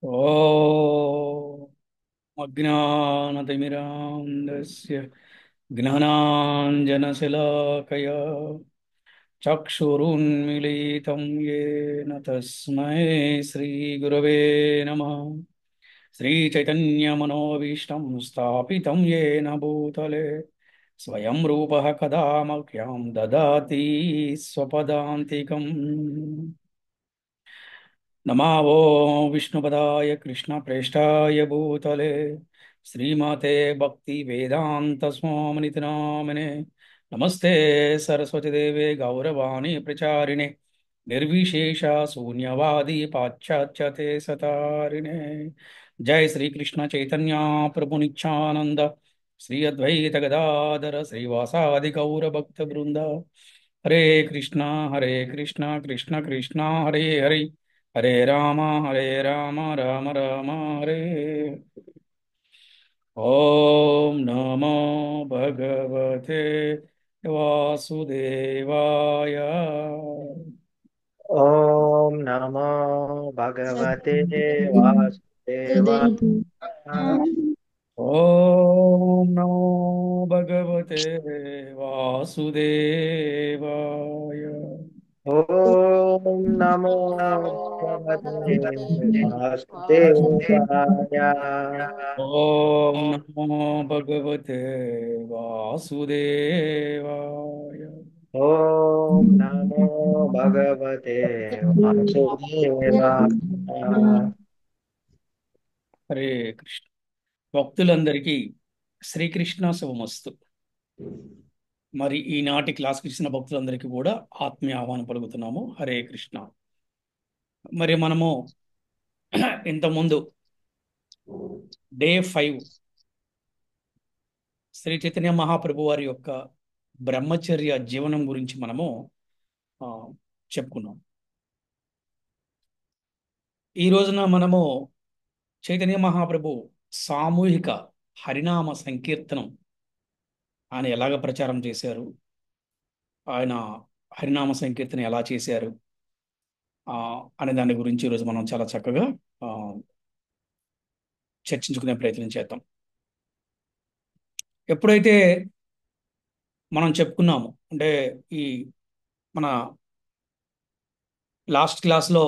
ఓం అజ్ఞానతిమిరాంధస్య జ్ఞానాంజనశలాకయా చక్షురున్మిళితం येन తస్మై శ్రీగురవే నమః. శ్రీచైతన్యమనోభీష్టం స్థాపితం येन భూతలే స్వయం రూపः కదా మహ్యం దదాతి స్వపదాంతికం. नमो विष्णुपदाय कृष्णप्रेष्ठाय भूतले श्रीमते भक्ति वेदांत स्वामिनिति नामिने नमस्ते सरस्वती देवे गौरवाणी प्रचारिणे निर्विशेष शून्यवादी पाश्चात्यते सतारिणे. जय श्री कृष्ण चैतन्य प्रभु नित्यानंद श्री अद्वैत गदाधर श्रीवासादि गौर भक्त वृंद. हरे कृष्णा कृष्ण कृष्ण हरे हरे हरे राम राम राम हरे. ओम नमो भगवते वासुदेवाय. ॐ नमो भगवते वासुदेवाय। ओम नमो भगवते वासुदेवाय. ॐ नमो भगवते वासुदेवाय। ओम नमो भगवते वासुदेवाय. ॐ नमो भगवते वासुदेवाय। హరే కృష్ణ. భక్తులందరికీ శ్రీకృష్ణ శుభమస్తు. మరి ఈనాటి క్లాస్కి ఇచ్చిన భక్తులందరికీ కూడా ఆత్మీయ ఆహ్వానం పలుకుతున్నాము. హరే కృష్ణ. మరి మనము ఇంతకుముందు డే 5 శ్రీ చైతన్య మహాప్రభు వారి యొక్క బ్రహ్మచర్య జీవనం గురించి మనము ఆ, చెప్పుకున్నాం. ఈ రోజున మనము చైతన్య మహాప్రభు సామూహిక హరినామ సంకీర్తనం ఆయన ఎలాగ ప్రచారం చేశారు, ఆయన హరినామ సంకీర్తన ఎలా చేశారు ఆ, అనే దాని గురించి ఈరోజు మనం చాలా చక్కగా ఆ, చర్చించుకునే ప్రయత్నం చేద్దాం. ఎప్పుడైతే మనం చెప్పుకున్నాము అంటే ఈ మన లాస్ట్ క్లాస్లో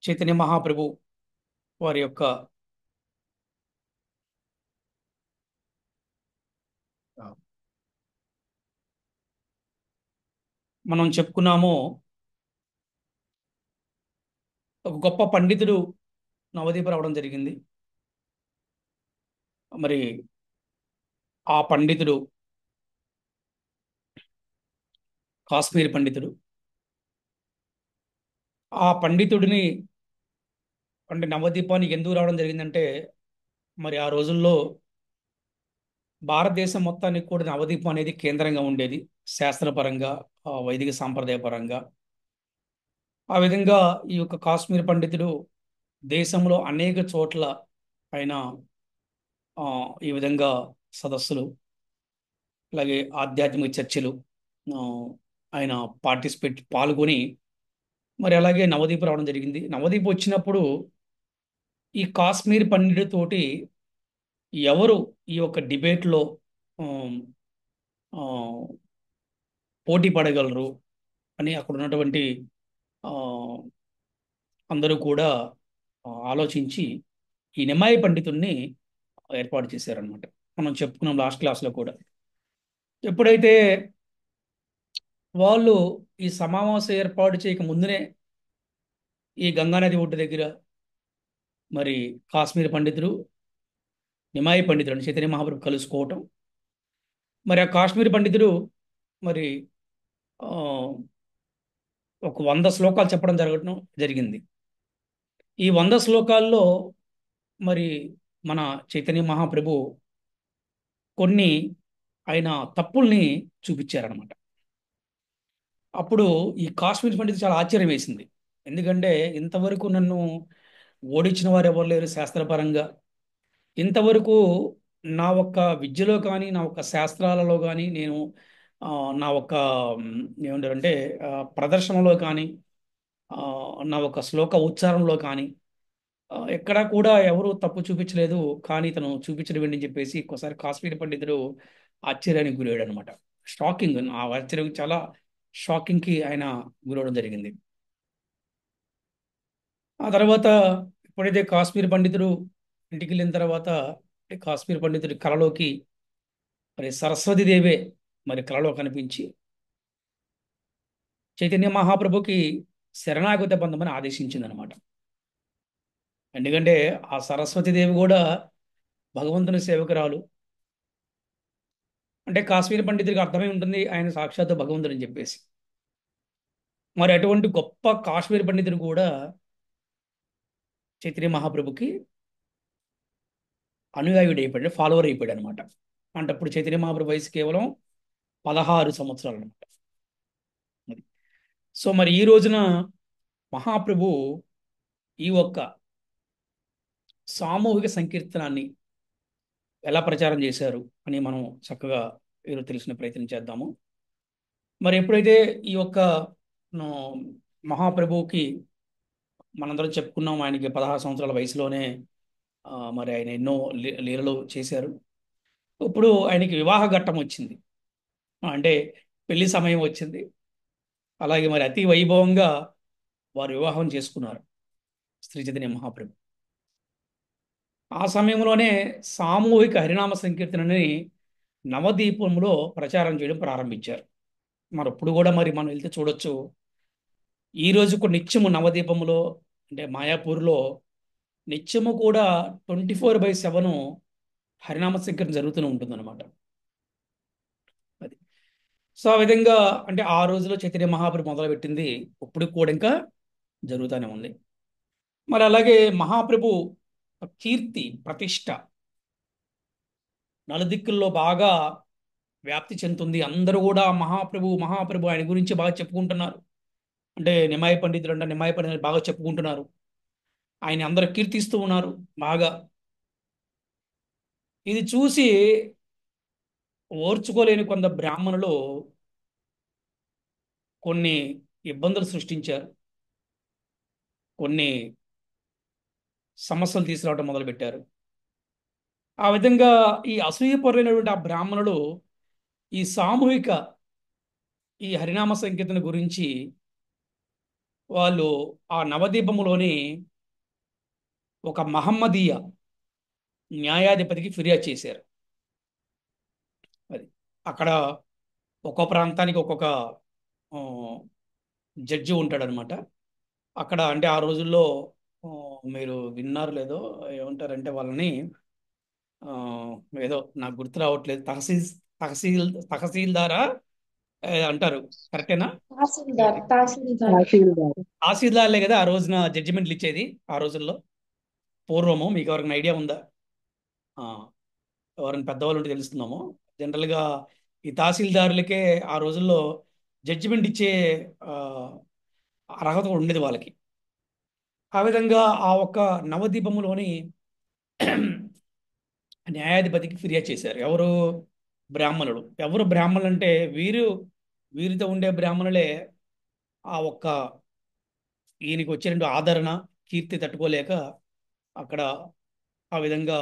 చైతన్య మహాప్రభు వారి యొక్క ఆ, మనం చెప్పుకున్నాము ఒక గొప్ప పండితుడు నవదీప్ రావడం జరిగింది. మరి ఆ పండితుడు కాశ్మీర్ పండితుడు. ఆ పండితుడిని అంటే నవదీపానికి ఎందుకు రావడం జరిగిందంటే మరి ఆ రోజుల్లో భారతదేశం మొత్తానికి కూడా నవదీపం అనేది కేంద్రంగా ఉండేది, శాస్త్రపరంగా వైదిక సాంప్రదాయపరంగా. ఆ విధంగా ఈ యొక్క కాశ్మీర్ పండితుడు దేశంలో అనేక చోట్ల ఆయన ఆ, ఈ విధంగా సదస్సులు, అలాగే ఆధ్యాత్మిక చర్చలు ఆ, ఆయన పాల్గొని మరి అలాగే నవదీప్ రావడం జరిగింది. నవదీప్ వచ్చినప్పుడు ఈ కాశ్మీర్ పండితుడితోటి ఎవరు ఈ యొక్క డిబేట్లో పోటీ పడగలరు అని అక్కడ ఉన్నటువంటి ఆ, అందరూ కూడా ఆలోచించి ఈ నిమ్మాయి పండితుడిని ఏర్పాటు చేశారనమాట. మనం చెప్పుకున్నాం లాస్ట్ క్లాస్లో కూడా. ఎప్పుడైతే వాళ్ళు ఈ సమావేశం ఏర్పాటు చేయక ముందునే ఈ గంగానది ఒడ్డు దగ్గర మరి కాశ్మీర్ పండితుడు నిమాయి పండితుడు అంటే చైతన్య మహాప్రభు కలుసుకోవటం, మరి ఆ కాశ్మీర్ పండితుడు మరి ఆ, ఒక 100 శ్లోకాలు చెప్పడం జరిగింది. ఈ 100 శ్లోకాల్లో మరి మన చైతన్య మహాప్రభు కొన్ని ఆయన తప్పుల్ని చూపించారనమాట. అప్పుడు ఈ కాశ్మీర్ పండితుడు చాలా ఆశ్చర్యం వేసింది. ఎందుకంటే ఇంతవరకు నన్ను ఓడించిన వారు ఎవరు లేరు శాస్త్రపరంగా. ఇంతవరకు నా ఒక్క విద్యలో కానీ నా ఒక్క శాస్త్రాలలో కానీ నేను ఆ, నా ఒక్క ఏమంటారంటే ప్రదర్శనలో కానీ నా ఒక శ్లోక ఉచ్చారణలో కానీ ఎక్కడా కూడా ఎవరు తప్పు చూపించలేదు. కానీ తను చూపించడం ఏంటని చెప్పేసి ఒకసారి కాశ్మీర్ పండితుడు ఆశ్చర్యానికి గురయ్యాడు అనమాట. షాకింగ్. ఆ ఆశ్చర్యం చాలా షాకింగ్కి ఆయన గురవడం జరిగింది. ఆ తర్వాత ఎప్పుడైతే కాశ్మీర్ పండితుడు ఇంటికి వెళ్ళిన తర్వాత కాశ్మీర్ పండితుడి కలలోకి మరి సరస్వతి దేవే మరి కలలో కనిపించి చైతన్య మహాప్రభుకి శరణాగత బంధమని ఆదేశించింది అనమాట. ఎందుకంటే ఆ సరస్వతి దేవి కూడా భగవంతుని సేవకురాలు. అంటే కాశ్మీర్ పండితుడికి అర్థమై ఉంటుంది ఆయన సాక్షాత్తు భగవంతుడు అని చెప్పేసి. మరి అటువంటి గొప్ప కాశ్మీర్ పండితుడు కూడా చైతన్య మహాప్రభుకి అనుయాయుడు అయిపోయాడు, ఫాలోవర్ అయిపోయాడు అనమాట. అంటే అప్పుడు చైతన్య మహాప్రభు వయసు కేవలం 16 సంవత్సరాలు అనమాట. అది. సో మరి ఈ రోజున మహాప్రభు ఈ ఒక్క సామూహిక సంకీర్తనాన్ని ఎలా ప్రచారం చేశారు అని మనం చక్కగా ఈరోజు తెలిసిన ప్రయత్నం చేద్దాము. మరి ఎప్పుడైతే ఈ యొక్క ఆ, మహాప్రభువుకి మనందరం చెప్పుకున్నాం, ఆయనకి 16 సంవత్సరాల వయసులోనే మరి ఆయన ఎన్నో లీలలు చేశారు. ఇప్పుడు ఆయనకి వివాహ ఘట్టం వచ్చింది. అంటే పెళ్లి సమయం వచ్చింది. అలాగే మరి అతి వైభవంగా వారు వివాహం చేసుకున్నారు శ్రీ చైతన్య మహాప్రభు. ఆ సమయంలోనే సామూహిక హరినామ సంకీర్తనని నవదీపంలో ప్రచారం చేయడం ప్రారంభించారు. మరి ఇప్పుడు కూడా మరి మనం వెళ్తే చూడొచ్చు. ఈ రోజు కూడా నిత్యము నవదీపములో అంటే మాయాపూర్లో నిత్యము కూడా 24/7 హరినామ సంకీర్తన జరుగుతూనే ఉంటుందన్నమాట. అది. సో ఆ విధంగా అంటే ఆ రోజులో చైతన్య మహాప్రభు మొదలుపెట్టింది ఇప్పుడు కూడా ఇంకా జరుగుతూనే ఉంది. మరి అలాగే మహాప్రభు కీర్తి ప్రతిష్ట నలుదిక్కుల్లో బాగా వ్యాప్తి చెందుతుంది. అందరూ కూడా మహాప్రభు మహాప్రభు ఆయన గురించి బాగా చెప్పుకుంటున్నారు. అంటే నిమాయ పండితులు అంటే నిమాయ పండితులు బాగా చెప్పుకుంటున్నారు. ఆయన అందరూ కీర్తిస్తూ ఉన్నారు బాగా. ఇది చూసి ఓర్చుకోలేని కొంత బ్రాహ్మణులు కొన్ని ఇబ్బందులు సృష్టించారు. కొన్ని సమస్యలు తీసుకురావడం మొదలుపెట్టారు. ఆ విధంగా ఈ అసూయపరులైనటువంటి ఆ బ్రాహ్మణులు ఈ సామూహిక ఈ హరినామ సంకీర్తన గురించి వాళ్ళు ఆ నవదీపములోని ఒక మహమ్మదీయ న్యాయాధిపతికి ఫిర్యాదు చేశారు. అది అక్కడ ఒక్కో ప్రాంతానికి ఒక్కొక్క ఆ, జడ్జి ఉంటాడనమాట. అక్కడ అంటే ఆ రోజుల్లో ఆ, మీరు విన్నారు లేదో ఏమంటారంటే వాళ్ళని ఆ, ఏదో నాకు గుర్తు రావట్లేదు. తహసీల్ తహసీల్దారా అంటారు. కరెక్టేనా? తహసీల్దార్. తహసీల్దార్లే కదా ఆ రోజున జడ్జిమెంట్లు ఇచ్చేది ఆ రోజుల్లో. పూర్వము మీకు ఎవరికైనా ఐడియా ఉందా? ఆ, ఎవరైనా పెద్దవాళ్ళు ఉంటే తెలుస్తున్నాము. జనరల్గా ఈ తహసీల్దారులకే ఆ రోజుల్లో జడ్జిమెంట్ ఇచ్చే ఆ, అర్హత కూడా ఉండేది వాళ్ళకి. ఆ విధంగా ఆ ఒక్క నవదీపములోని న్యాయాధిపతికి ఫిర్యాదు చేశారు. ఎవరు? బ్రాహ్మణులు. ఎవరు బ్రాహ్మణులు అంటే వీరితో ఉండే బ్రాహ్మణులే ఆ ఒక్క ఈయనకి వచ్చే ఆదరణ కీర్తి తట్టుకోలేక అక్కడ ఆ విధంగా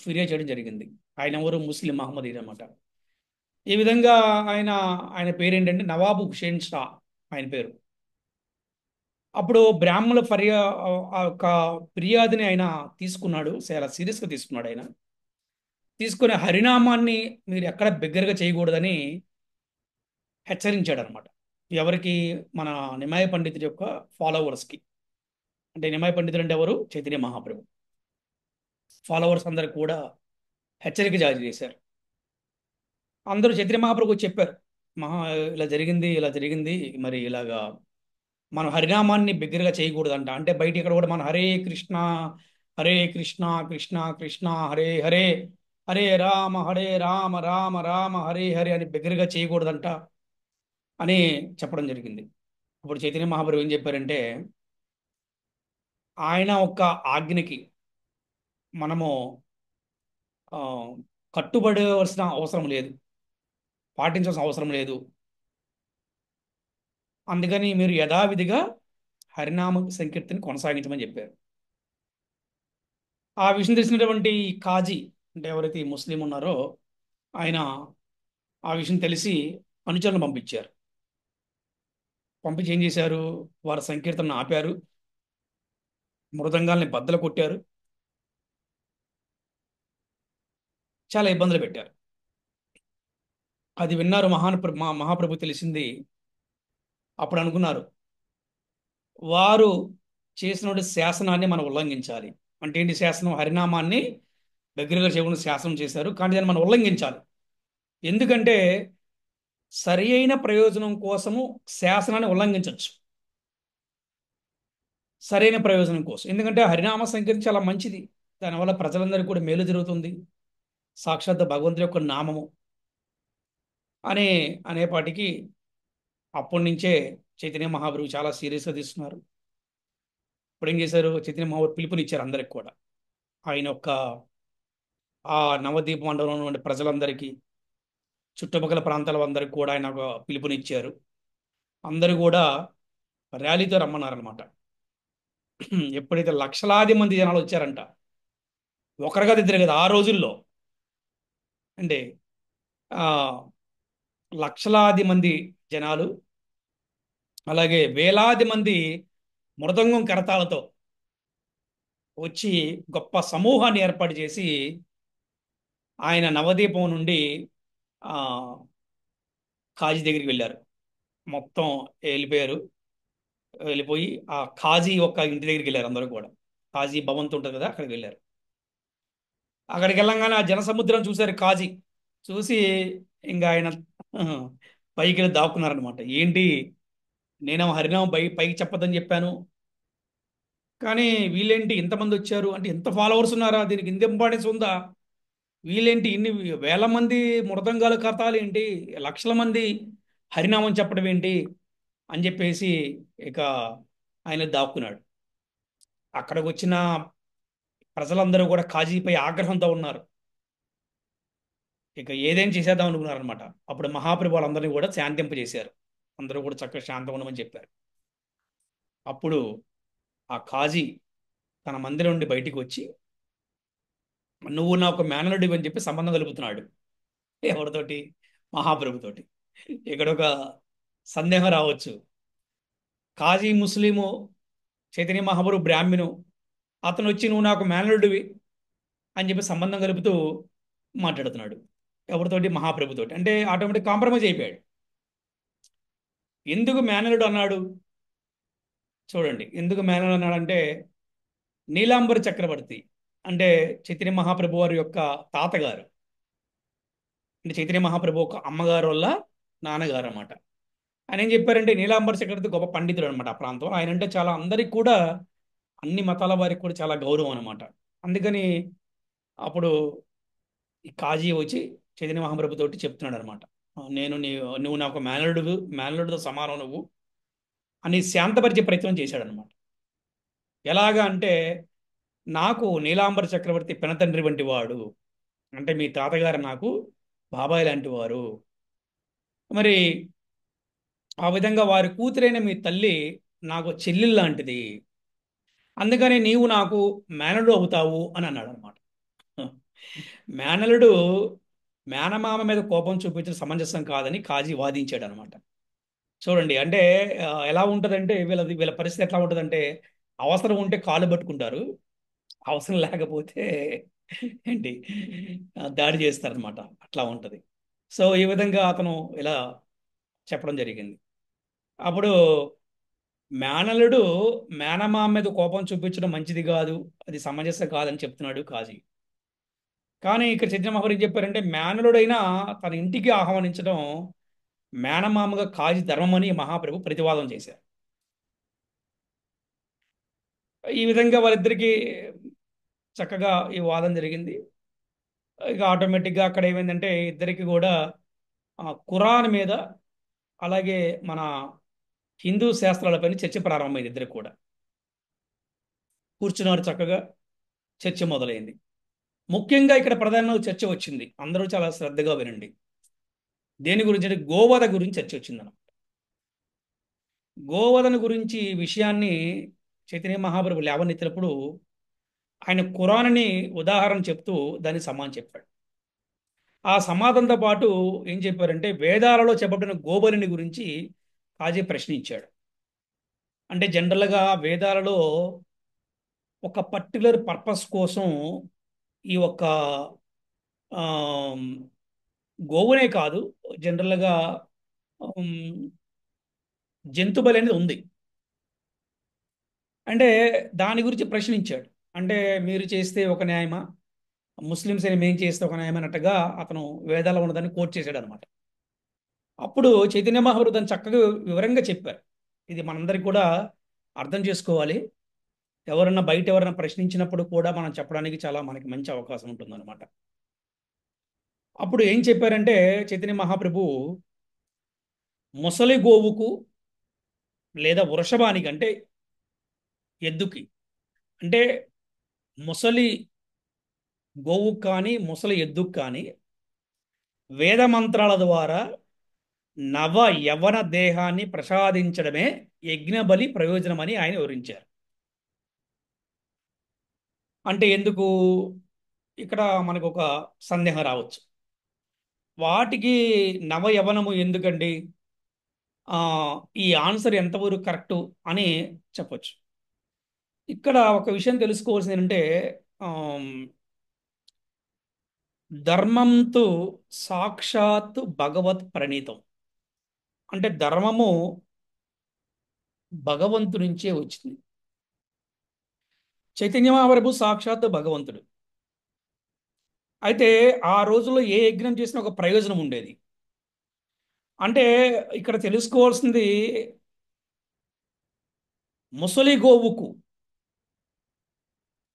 ఫిర్యాదు చేయడం జరిగింది. ఆయన ఎవరు? ముస్లిం మహమ్మదీ అనమాట. ఈ విధంగా ఆయన ఆయన పేరు ఏంటంటే నవాబ్ హుషేన్ షా ఆయన పేరు. అప్పుడు బ్రాహ్మణుల ఆ యొక్క ఫిర్యాదుని ఆయన తీసుకున్నాడు. చాలా సీరియస్గా తీసుకున్నాడు ఆయన. తీసుకునే హరినామాన్ని మీరు ఎక్కడ బిగ్గరగా చేయకూడదని హెచ్చరించాడు అనమాట. ఎవరికి? మన నిమాయ పండితుడి యొక్క ఫాలోవర్స్కి. అంటే నిమాయ పండితుడు అంటే ఎవరు? చైతన్య మహాప్రభు ఫాలోవర్స్ అందరికి కూడా హెచ్చరిక జారీ చేశారు. అందరూ చైతన్య మహాప్రభు చెప్పారు, మహా ఇలా జరిగింది, ఇలా జరిగింది, మరి ఇలాగా మనం హరినామాన్ని బిగ్గరగా చేయకూడదంట. అంటే బయట ఇక్కడ కూడా మనం హరే కృష్ణ కృష్ణ కృష్ణ హరే హరే, హరే రామ రామ రామ హరే హరే అని బిగ్గరగా చేయకూడదంట అని చెప్పడం జరిగింది. ఇప్పుడు చైతన్య మహాప్రభు ఏం చెప్పారంటే ఆయన ఒక ఆజ్ఞకి మనము ఆ, కట్టుబడవలసిన అవసరం లేదు, పాటించాల్సిన అవసరం లేదు. అందుకని మీరు యథావిధిగా హరినామ సంకీర్తన కొనసాగించమని చెప్పారు. ఆ విషయం తెలిసినటువంటి ఈ కాజీ, అంటే ఎవరైతే ఈ ముస్లిం ఉన్నారో ఆయన ఆ విషయం తెలిసి అనుచరులను పంపించారు. పంపించి ఏం చేశారు, వారి సంకీర్తనను ఆపారు, మృదంగాల్ని బద్దలు కొట్టారు, చాలా ఇబ్బందులు పెట్టారు. అది విన్నారు మహాప్రభు తెలిసింది. అప్పుడు అనుకున్నారు, వారు చేసినటువంటి శాసనాన్ని మనం ఉల్లంఘించాలి. అంటే ఏంటి శాసనం? హరినామాన్ని దగ్గరగా చేయకుండా శాసనం చేశారు, కానీ దాన్ని మనం ఉల్లంఘించాలి. ఎందుకంటే సరి అయిన ప్రయోజనం కోసము శాసనాన్ని ఉల్లంఘించవచ్చు, సరైన ప్రయోజనం కోసం. ఎందుకంటే హరినామ సంకీర్తన చాలా మంచిది, దానివల్ల ప్రజలందరికీ కూడా మేలు జరుగుతుంది, సాక్షాత్ భగవంతుడి యొక్క నామము అనే అనేపాటికి అప్పటి నుంచే చైతన్య మహాప్రభు చాలా సీరియస్గా తీసుకున్నారు. ఇప్పుడు ఏం చేశారు, చైతన్య మహాప్రభు పిలుపునిచ్చారు అందరికి కూడా. ఆయన యొక్క ఆ నవద్వీప మండలంలో ఉన్నటువంటి ప్రజలందరికీ, చుట్టుపక్కల ప్రాంతాల అందరికి కూడా ఆయన ఒక పిలుపునిచ్చారు. అందరూ కూడా ర్యాలీతో రమ్మన్నారనమాట. ఎప్పుడైతే లక్షలాది మంది జనాలు వచ్చారంట, ఒకరు కాదు ఇద్దరు కదా, ఆ రోజుల్లో అంటే ఆ లక్షలాది మంది జనాలు, అలాగే వేలాది మంది మృదంగం కరతాలతో వచ్చి గొప్ప సమూహాన్ని ఏర్పాటు చేసి ఆయన నవదీపం నుండి ఆ కాజీ దగ్గరికి వెళ్ళారు. మొత్తం వెళ్ళిపోయారు. వెళ్ళిపోయి ఆ ఖాజీ యొక్క ఇంటి దగ్గరికి వెళ్ళారు అందరూ కూడా. ఖాజీ భవంతి ఉంటుంది కదా, అక్కడికి వెళ్ళారు. అక్కడికి వెళ్ళంగానే ఆ జనసముద్రం చూశారు కాజీ. చూసి ఇంకా ఆయన పైకి వెళ్ళి దాక్కున్నారనమాట. ఏంటి, నేనేమో హరినామం పైకి చెప్పదని చెప్పాను, కానీ వీళ్ళేంటి ఇంతమంది వచ్చారు, అంటే ఇంత ఫాలోవర్స్ ఉన్నారా, దీనికి ఇంత ఇంపార్టెన్స్ ఉందా, వీళ్ళేంటి ఇన్ని వేల మంది మృదంగాలు కథాలు ఏంటి, లక్షల మంది హరినామం చెప్పడం ఏంటి అని చెప్పేసి ఇక ఆయన దాక్కున్నాడు. అక్కడికి వచ్చిన ప్రజలందరూ కూడా కాజీపై ఆగ్రహంతో ఉన్నారు. ఇక ఏదేం చేసేద్దాం అనుకున్నారు అనమాట. అప్పుడు మహాప్రభు వాళ్ళందరినీ కూడా శాంతింపజేశారు. అందరూ కూడా చక్కగా శాంతం ఉండమని చెప్పారు. అప్పుడు ఆ కాజీ తన మందిరం నుండి బయటికి వచ్చి, నువ్వు నాకు మేనలుడివి అని చెప్పి సంబంధం కలుపుతున్నాడు. ఎవరితోటి? మహాప్రభుతోటి. ఇక్కడ ఒక సందేహం రావచ్చు, కాజీ ముస్లిము, చైతన్య మహాప్రభు బ్రాహ్మణు, అతను వచ్చి నువ్వు నాకు మేనలుడివి అని చెప్పి సంబంధం కలుపుతూ మాట్లాడుతున్నాడు. ఎవరితోటి? మహాప్రభుతోటి. అంటే ఆటోమేటిక్ కాంప్రమైజ్ అయిపోయాడు. ఎందుకు మేనలుడు అన్నాడు? చూడండి, ఎందుకు మేనలుడు అన్నాడంటే, నీలాంబరి చక్రవర్తి అంటే చైతన్య మహాప్రభు వారి యొక్క తాతగారు, అంటే చైతన్య మహాప్రభు ఒక అమ్మగారు వల్ల నాన్నగారు అన్నమాట. ఆయన ఏం చెప్పారంటే, నీలాంబర చక్రవర్తి గొప్ప పండితుడు అనమాట ఆ ప్రాంతం. ఆయన అంటే చాలా అందరికి కూడా, అన్ని మతాల వారికి కూడా చాలా గౌరవం అనమాట. అందుకని అప్పుడు ఈ కాజీ వచ్చి చైతన్య మహాప్రభు తోటి చెప్తున్నాడు అనమాట, నువ్వు నాకు మేనలుడితో సమానం నువ్వు అని శాంతపరిచే ప్రయత్నం చేశాడు అనమాట. ఎలాగా అంటే, నాకు నీలాంబర చక్రవర్తి పినతండ్రి వంటి వాడు, అంటే మీ తాతగారు నాకు బాబాయ్ లాంటి వారు, మరి ఆ విధంగా వారి కూతురైన మీ తల్లి నాకు చెల్లెలు లాంటిది, అందుకని నీవు నాకు మేనలుడు అవుతావు అని అన్నాడు అనమాట. మేనలుడు మేనమామ మీద కోపం చూపించడం సమంజసం కాదని కాజీ వాదించాడు అనమాట. చూడండి, అంటే ఎలా ఉంటుందంటే వీళ్ళ పరిస్థితి ఎట్లా ఉంటుందంటే, అవసరం ఉంటే కాళ్ళు పట్టుకుంటారు, అవసరం లేకపోతే ఏంటి దాడి చేస్తారనమాట. అట్లా ఉంటుంది. సో ఈ విధంగా అతను ఇలా చెప్పడం జరిగింది. అప్పుడు మేనలుడు మేనమామ మీద కోపం చూపించడం మంచిది కాదు, అది సమంజసం కాదని చెప్తున్నాడు కాజీ. కానీ ఇక్కడ చైతన్య మహాప్రభు ఏం చెప్పారంటే, మేనలుడైనా తన ఇంటికి ఆహ్వానించడం మేనమామగా కాజీ ధర్మమని మహాప్రభు ప్రతివాదం చేశారు. ఈ విధంగా వాళ్ళిద్దరికీ చక్కగా ఈ వాదన జరిగింది. ఇక ఆటోమేటిక్గా అక్కడ ఏమైందంటే, ఇద్దరికి కూడా ఖురాన్ మీద, అలాగే మన హిందూ శాస్త్రాలపైన చర్చ ప్రారంభమైంది. ఇద్దరికి కూడా కూర్చున్నారు, చక్కగా చర్చ మొదలైంది. ముఖ్యంగా ఇక్కడ ప్రధానంగా చర్చ వచ్చింది, అందరూ చాలా శ్రద్ధగా వినండి. దేని గురించి అంటే, గోవధ గురించి చర్చ వచ్చింది. గోవధన గురించి ఈ విషయాన్ని చైతన్య మహాప్రభు లేవనెత్తినప్పుడు ఆయన ఖురాన్ని ఉదాహరణ చెప్తూ దానికి సమానం చెప్పాడు. ఆ సమాధానంతో పాటు ఏం చెప్పారంటే వేదాలలో చెప్పబడిన గోబలిని గురించి కాజీ ప్రశ్నించాడు. అంటే జనరల్గా వేదాలలో ఒక పర్టికులర్ పర్పస్ కోసం ఈ యొక్క ఆమ్, గోవునే కాదు, జనరల్గా ఆమ్, జంతు బలి అనేది ఉంది. అంటే దాని గురించి ప్రశ్నించాడు. అంటే మీరు చేస్తే ఒక న్యాయమా, ముస్లిమ్స్ అని మేము చేస్తే ఒక న్యాయం అన్నట్టుగా అతను వేదాల్లో ఉన్నదాన్ని కోట్ చేశాడు అనమాట. అప్పుడు చైతన్య మహాప్రభు దాన్ని చక్కగా వివరంగా చెప్పారు. ఇది మనందరికి కూడా అర్థం చేసుకోవాలి. ఎవరన్నా ప్రశ్నించినప్పుడు కూడా మనం చెప్పడానికి చాలా మనకి మంచి అవకాశం ఉంటుందన్నమాట. అప్పుడు ఏం చెప్పారంటే చైతన్య మహాప్రభు ముసలి గోవుకు లేదా వృషభానికి అంటే ఎద్దుకి, అంటే ముసలి గోవుకు కానీ ముసలి ఎద్దుకు కానీ వేద మంత్రాల ద్వారా నవ యవన దేహాన్ని ప్రసాదించడమే యజ్ఞబలి ప్రయోజనమని ఆయన వివరించారు. అంటే ఎందుకు ఇక్కడ మనకు ఒక సందేహం రావచ్చు, వాటికి నవ యవనము ఎందుకండి? ఆ, ఈ ఆన్సర్ ఎంతవరకు కరెక్టు అని చెప్పొచ్చు. ఇక్కడ ఒక విషయం తెలుసుకోవాల్సింది ఏంటంటే ఆమ్, ధర్మంతో సాక్షాత్ భగవత్ ప్రణీతం. అంటే ధర్మము భగవంతుడి నుంచే వచ్చింది. చైతన్య మహాప్రభు సాక్షాత్ భగవంతుడు. అయితే ఆ రోజుల్లో ఏ యజ్ఞం చేసినా ఒక ప్రయోజనం ఉండేది. అంటే ఇక్కడ తెలుసుకోవాల్సింది, ముసలి గోవుకు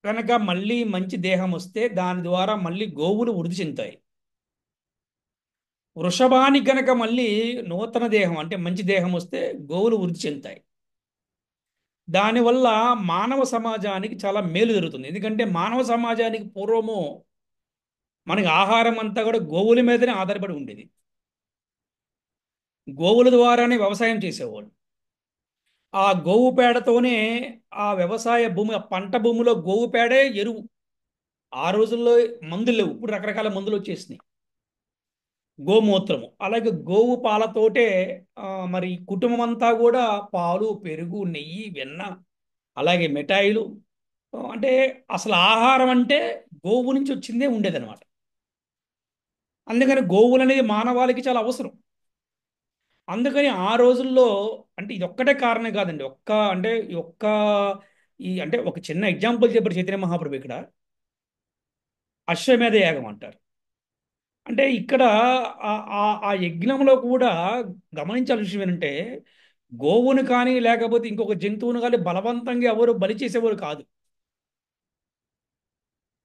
కనుక మళ్ళీ మంచి దేహం వస్తే దాని ద్వారా మళ్ళీ గోవులు వృద్ధి చెందుతాయి. వృషభానికి గనక మళ్ళీ నూతన దేహం అంటే మంచి దేహం వస్తే గోవులు వృద్ధి చెందుతాయి. దానివల్ల మానవ సమాజానికి చాలా మేలు జరుగుతుంది. ఎందుకంటే మానవ సమాజానికి పూర్వము మనకి ఆహారం అంతా కూడా గోవుల మీదనే ఆధారపడి ఉండేది. గోవుల ద్వారానే వ్యవసాయం చేసేవాళ్ళు. ఆ గోవు పేడతోనే ఆ వ్యవసాయ భూమి, ఆ పంట భూమిలో గోవు పేడే ఎరువు. ఆ రోజుల్లో మందులు లేవు, ఇప్పుడు రకరకాల మందులు వచ్చేసినాయి. గోమూత్రము అలాగే గోవు పాలతోటే మరి కుటుంబం అంతా కూడా పాలు, పెరుగు, నెయ్యి, వెన్న, అలాగే మిఠాయిలు, అంటే అసలు ఆహారం అంటే గోవు నుంచి వచ్చిందే ఉండేదన్నమాట. అందుకని గోవులు అనేది మానవాళికి చాలా అవసరం. అందుకని ఆ రోజుల్లో, అంటే ఇది ఒక్కటే కారణం కాదండి, అంటే ఈ అంటే ఒక చిన్న ఎగ్జాంపుల్ చెప్పారు చైతన్య మహాప్రభు ఇక్కడ. అశ్వమేధ యాగం అంటారు. అంటే ఇక్కడ ఆ యజ్ఞంలో కూడా గమనించాల్సిన విషయం ఏంటంటే గోవును కానీ లేకపోతే ఇంకొక జంతువును కానీ బలవంతంగా ఎవరు బలి చేసేవారు కాదు.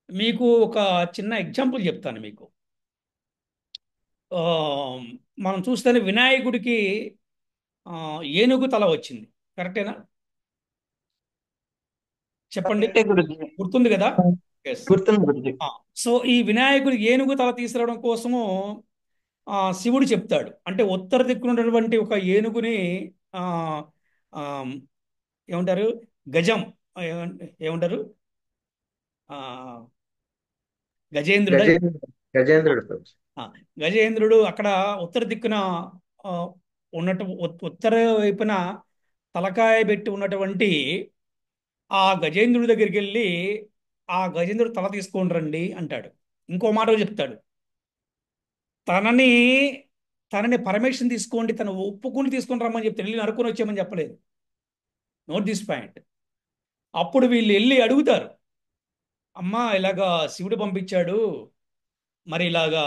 మీకు ఒక చిన్న ఎగ్జాంపుల్ చెప్తాను మీకు. ఆ, మనం చూస్తేనే వినాయకుడికి ఏనుగు తల వచ్చింది, కరెక్టేనా? చెప్పండి, కరెక్టే గురుజీ. గుర్తుంది కదా? ఎస్. గుర్తుంది గురుజీ. సో ఈ వినాయకుడికి ఏనుగు తల తీసుకురావడం కోసము శివుడు చెప్తాడు. అంటే ఉత్తర దిక్కున్నటువంటి ఒక ఏనుగుని ఆ ఆ, ఏమంటారు, గజం, ఏమంటారు, ఆ గజేంద్రుడ, గజేంద్రుడు. గజేంద్రుడు గురూజీ. ఆ, గజేంద్రుడు అక్కడ ఉత్తర దిక్కున ఆ, ఉత్తర వైపున తలకాయ పెట్టి ఉన్నటువంటి ఆ గజేంద్రుడి దగ్గరికి వెళ్ళి ఆ గజేంద్రుడు తల తీసుకొని రండి అంటాడు. ఇంకో మాట చెప్తాడు, తనని తనని పర్మిషన్ తీసుకోండి, తను ఒప్పుకుని తీసుకొని రమ్మని చెప్తాడు, వెళ్ళి నరుకొని వచ్చామని చెప్పలేదు. Note this point. అప్పుడు వీళ్ళు వెళ్ళి అడుగుతారు, అమ్మా ఇలాగా శివుడు పంపించాడు, మరి ఇలాగా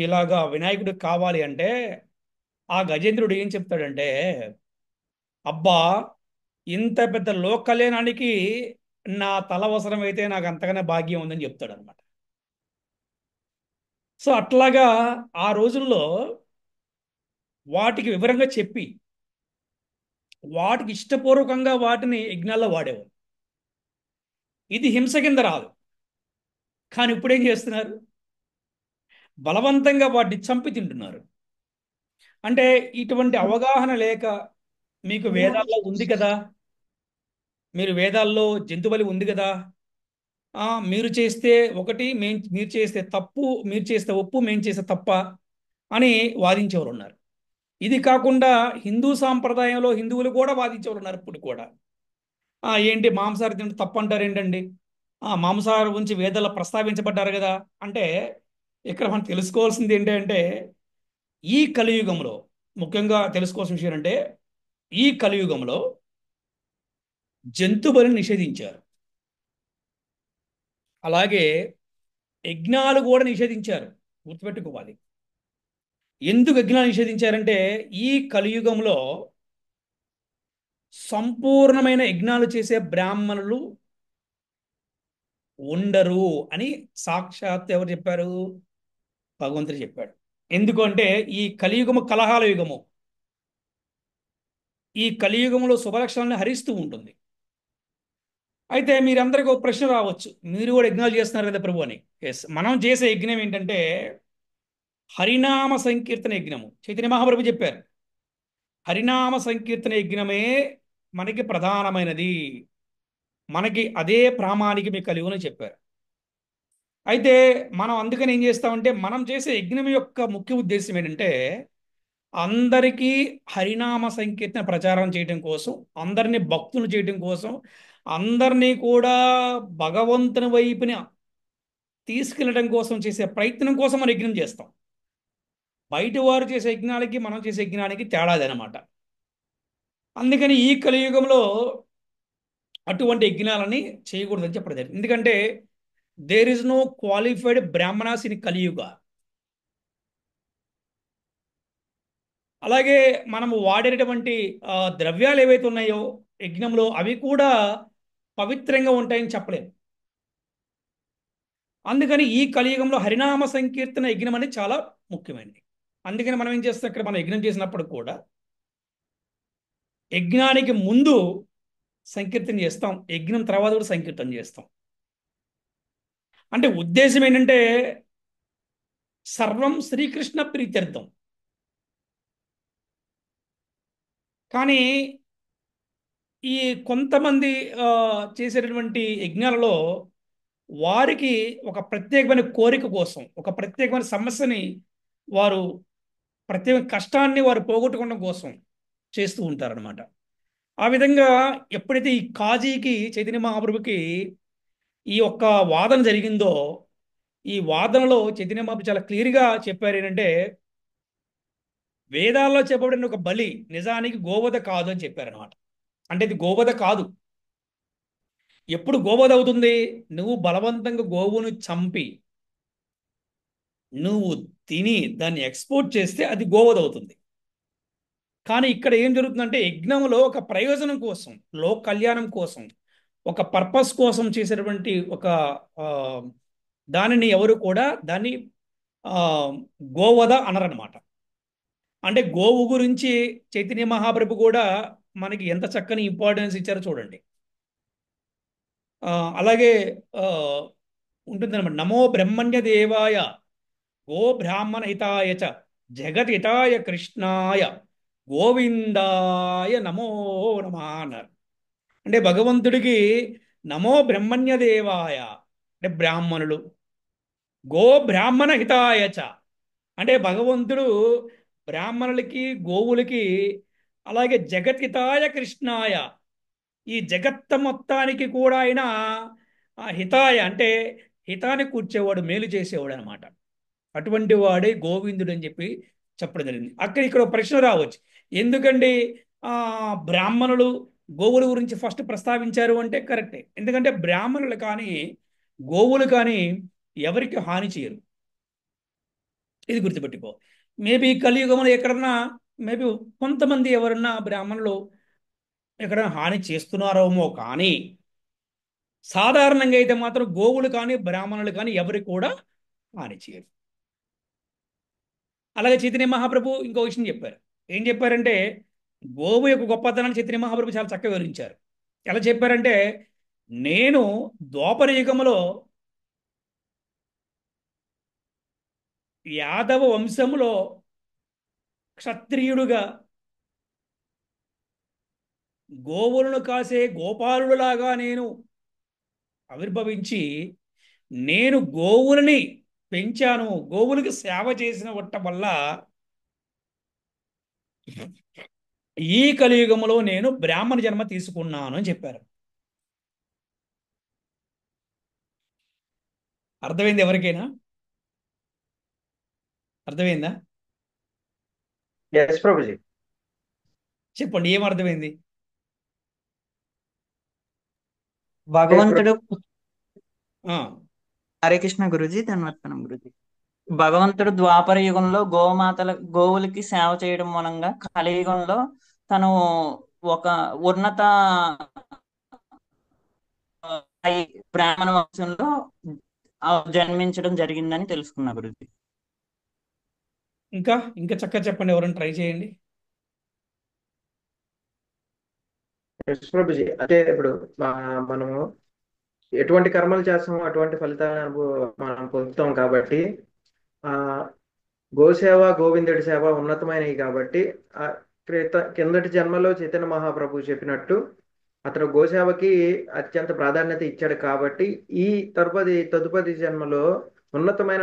ఇలాగా వినాయకుడికి కావాలి అంటే ఆ గజేంద్రుడు ఏం చెప్తాడంటే, అబ్బా ఇంత పెద్ద లోక కళ్యాణానికి నా తల అవసరమైతే నాకు అంతగానే భాగ్యం ఉందని చెప్తాడు అనమాట. సో అట్లాగా ఆ రోజుల్లో వాటికి వివరంగా చెప్పి వాటికి ఇష్టపూర్వకంగా వాటిని యజ్ఞాల్లో వాడేవారు. ఇది హింస కింద రాదు. కానీ ఇప్పుడు ఏం చేస్తున్నారు, బలవంతంగా వాటిని చంపి తింటున్నారు. అంటే ఇటువంటి అవగాహన లేక మీకు వేదాల్లో ఉంది కదా, మీరు వేదాల్లో జంతుబలి ఉంది కదా, మీరు చేస్తే ఒకటి, మీరు చేస్తే తప్పు, మీరు చేస్తే ఒప్పు, మేము చేస్తే తప్ప అని వాదించేవారు ఉన్నారు. ఇది కాకుండా హిందూ సాంప్రదాయంలో హిందువులు కూడా వాదించేవారు ఉన్నారు ఇప్పుడు కూడా. ఏంటి మాంసాహారం తింటే తప్పు అంటారు ఏంటండి, మాంసాహారం గురించి వేదాల్లో ప్రస్తావించబడ్డారు కదా అంటే, ఇక్కడ మనం తెలుసుకోవాల్సింది ఏంటంటే ఈ కలియుగంలో ముఖ్యంగా తెలుసుకోవాల్సిన విషయం అంటే, ఈ కలియుగంలో జంతు బలిని నిషేధించారు. అలాగే యజ్ఞాలు కూడా నిషేధించారు. గుర్తుపెట్టుకోవాలి. ఎందుకు యజ్ఞాలు నిషేధించారంటే ఈ కలియుగంలో సంపూర్ణమైన యజ్ఞాలు చేసే బ్రాహ్మణులు ఉండరు అని సాక్షాత్ ఎవరు చెప్పారు? భగవంతుడు చెప్పాడు. ఎందుకు అంటే ఈ కలియుగము కలహాల యుగము. ఈ కలియుగంలో శుభలక్షణాలను హరిస్తూ ఉంటుంది. అయితే మీరందరికీ ఒక ప్రశ్న రావచ్చు, మీరు కూడా యజ్ఞాలు చేస్తున్నారు కదా ప్రభు అని. ఎస్, మనం చేసే యజ్ఞం ఏంటంటే హరినామ సంకీర్తన యజ్ఞము. చైతన్య మహాప్రభు చెప్పారు, హరినామ సంకీర్తన యజ్ఞమే మనకి ప్రధానమైనది, మనకి అదే ప్రామాణికం కలియుగని చెప్పారు. అయితే మనం అందుకని ఏం చేస్తామంటే, మనం చేసే యజ్ఞం యొక్క ముఖ్య ఉద్దేశం ఏంటంటే అందరికీ హరినామ సంకీర్తన ప్రచారం చేయడం కోసం, అందరినీ భక్తులు చేయడం కోసం, అందరినీ కూడా భగవంతుని వైపున తీసుకెళ్ళడం కోసం చేసే ప్రయత్నం కోసం మనం యజ్ఞం చేస్తాం. బయట వారు చేసే యజ్ఞాలకి మనం చేసే యజ్ఞానికి తేడాదనమాట. అందుకని ఈ కలియుగంలో అటువంటి యజ్ఞాలని చేయకూడదని చెప్పడం జరిగింది. ఎందుకంటే there is no qualified brahmanas in Kaliyuga. అలాగే మనము వాడేటటువంటి ద్రవ్యాలు ఏవైతే ఉన్నాయో యజ్ఞంలో అవి కూడా పవిత్రంగా ఉంటాయని చెప్పలేము. అందుకని ఈ కలియుగంలో హరినామ సంకీర్తన యజ్ఞం అనేది చాలా ముఖ్యమైనది. అందుకని మనం ఏం చేస్తాం, ఇక్కడ మనం యజ్ఞం చేసినప్పుడు కూడా యజ్ఞానికి ముందు సంకీర్తన చేస్తాం, యజ్ఞం తర్వాత కూడా సంకీర్తన చేస్తాం. అంటే ఉద్దేశం ఏంటంటే సర్వం శ్రీకృష్ణ ప్రీత్యర్థం. కానీ ఈ కొంతమంది చేసేటటువంటి యజ్ఞాలలో వారికి ఒక ప్రత్యేకమైన కోరిక కోసం, ఒక ప్రత్యేకమైన సమస్యని వారు, ప్రత్యేక కష్టాన్ని వారు పోగొట్టుకోవడం కోసం చేస్తూ ఉంటారనమాట. ఆ విధంగా ఎప్పుడైతే ఈ కాజీకి, చైతన్య మహాప్రభుకి ఈ యొక్క వాదన జరిగిందో, ఈ వాదనలో చైతన్య మహాప్రభు చాలా క్లియర్గా చెప్పారు ఏంటంటే వేదాల్లో చెప్పబడిన ఒక బలి నిజానికి గోవధ కాదు అని చెప్పారనమాట. అంటే ఇది గోవధ కాదు. ఎప్పుడు గోవధ అవుతుంది? నువ్వు బలవంతంగా గోవును చంపి నువ్వు తిని దాన్ని ఎక్స్పోర్ట్ చేస్తే అది గోవధ అవుతుంది. కానీ ఇక్కడ ఏం జరుగుతుందంటే యజ్ఞంలో ఒక ప్రయోజనం కోసం, లోక కళ్యాణం కోసం, ఒక పర్పస్ కోసం చేసేటువంటి ఒక ఆ, దానిని ఎవరు కూడా దాన్ని ఆ, గోవధ అనరనమాట. అంటే గోవు గురించి చైతన్య మహాప్రభు కూడా మనకి ఎంత చక్కని ఇంపార్టెన్స్ ఇచ్చారో చూడండి. అలాగే ఆ, ఉంటుందన్నమాట. నమో బ్రహ్మణ్య దేవాయ గో బ్రాహ్మణ హితాయ చ జగత్ హితాయ కృష్ణాయ గోవిందాయ నమో నమః అన్నారు. అంటే భగవంతుడికి నమో బ్రహ్మణ్య దేవాయ అంటే బ్రాహ్మణులు, గో బ్రాహ్మణ హితాయ చ అంటే భగవంతుడు బ్రాహ్మణులకి, గోవులకి, అలాగే జగత్హితాయ కృష్ణాయ ఈ జగత్త మొత్తానికి కూడా ఆయన హితాయ అంటే హితాన్ని కూర్చేవాడు, మేలు చేసేవాడు అనమాట. అటువంటి వాడే గోవిందుడు అని చెప్పి చెప్పడం జరిగింది. ఇక్కడ ఒక ప్రశ్న రావచ్చు, ఎందుకండి ఆ బ్రాహ్మణులు గోవుల గురించి ఫస్ట్ ప్రస్తావించారు అంటే కరెక్టే. ఎందుకంటే బ్రాహ్మణులు కానీ గోవులు కానీ ఎవరికి హాని చేయరు. ఇది గుర్తుపెట్టుకో. మేబీ కలియుగంలో ఎక్కడన్నా మేబీ కొంతమంది ఎవరన్నా బ్రాహ్మణులు ఎక్కడైనా హాని చేస్తున్నారేమో, కానీ సాధారణంగా అయితే మాత్రం గోవులు కానీ బ్రాహ్మణులు కానీ ఎవరికి కూడా హాని చేయరు. అలాగే చైతన్య మహాప్రభు ఇంకో విషయం చెప్పారు. ఏం చెప్పారంటే గోవు యొక్క గొప్పతనాన్ని చైతన్య మహాప్రభు చాలా చక్కగా వివరించారు. ఎలా చెప్పారంటే, నేను ద్వాపర యుగంలో యాదవ వంశములో క్షత్రియుడుగా గోవులను కాసే గోపాలుడులాగా నేను ఆవిర్భవించి నేను గోవులని పెంచాను, గోవులకి సేవ చేసిన వట్ట వల్ల ఈ కలియుగంలో నేను బ్రాహ్మణ జన్మ తీసుకున్నాను అని చెప్పారు. అర్థమైంది ఎవరికైనా? అర్థమైందా? ఎస్ ప్రభుజీ. చెప్పండి, ఏం అర్థమైంది? భగవంతుడు ఆ, హరే కృష్ణ గురుజీ, ధన్వర్తనం గురుజీ. భగవంతుడు ద్వాపర యుగంలో గోవులకి సేవ చేయడం మూలంగా కలియుగంలో తను ఒక ఉన్నత బ్రాహ్మణ వంశంలో జన్మించడం జరిగిందని తెలుసుకున్నా గురుజీ. ఇంకా ఇంకా చక్కగా చెప్పండి, ఎవరైనా ట్రై చేయండి. ఎస్ ప్రభుజీ. అంటే ఇప్పుడు మనము ఎటువంటి కర్మలు చేస్తామో అటువంటి ఫలితాలను మనం పొందుతాం కాబట్టి ఆ గోసేవ గోవిందుడి సేవ ఉన్నతమైనవి కాబట్టి ఆ కిందటి జన్మలో చైతన్య మహాప్రభు చెప్పినట్టు అతను గోసేవకి అత్యంత ప్రాధాన్యత ఇచ్చాడు కాబట్టి ఈ తదుపరి జన్మలో ఉన్నతమైన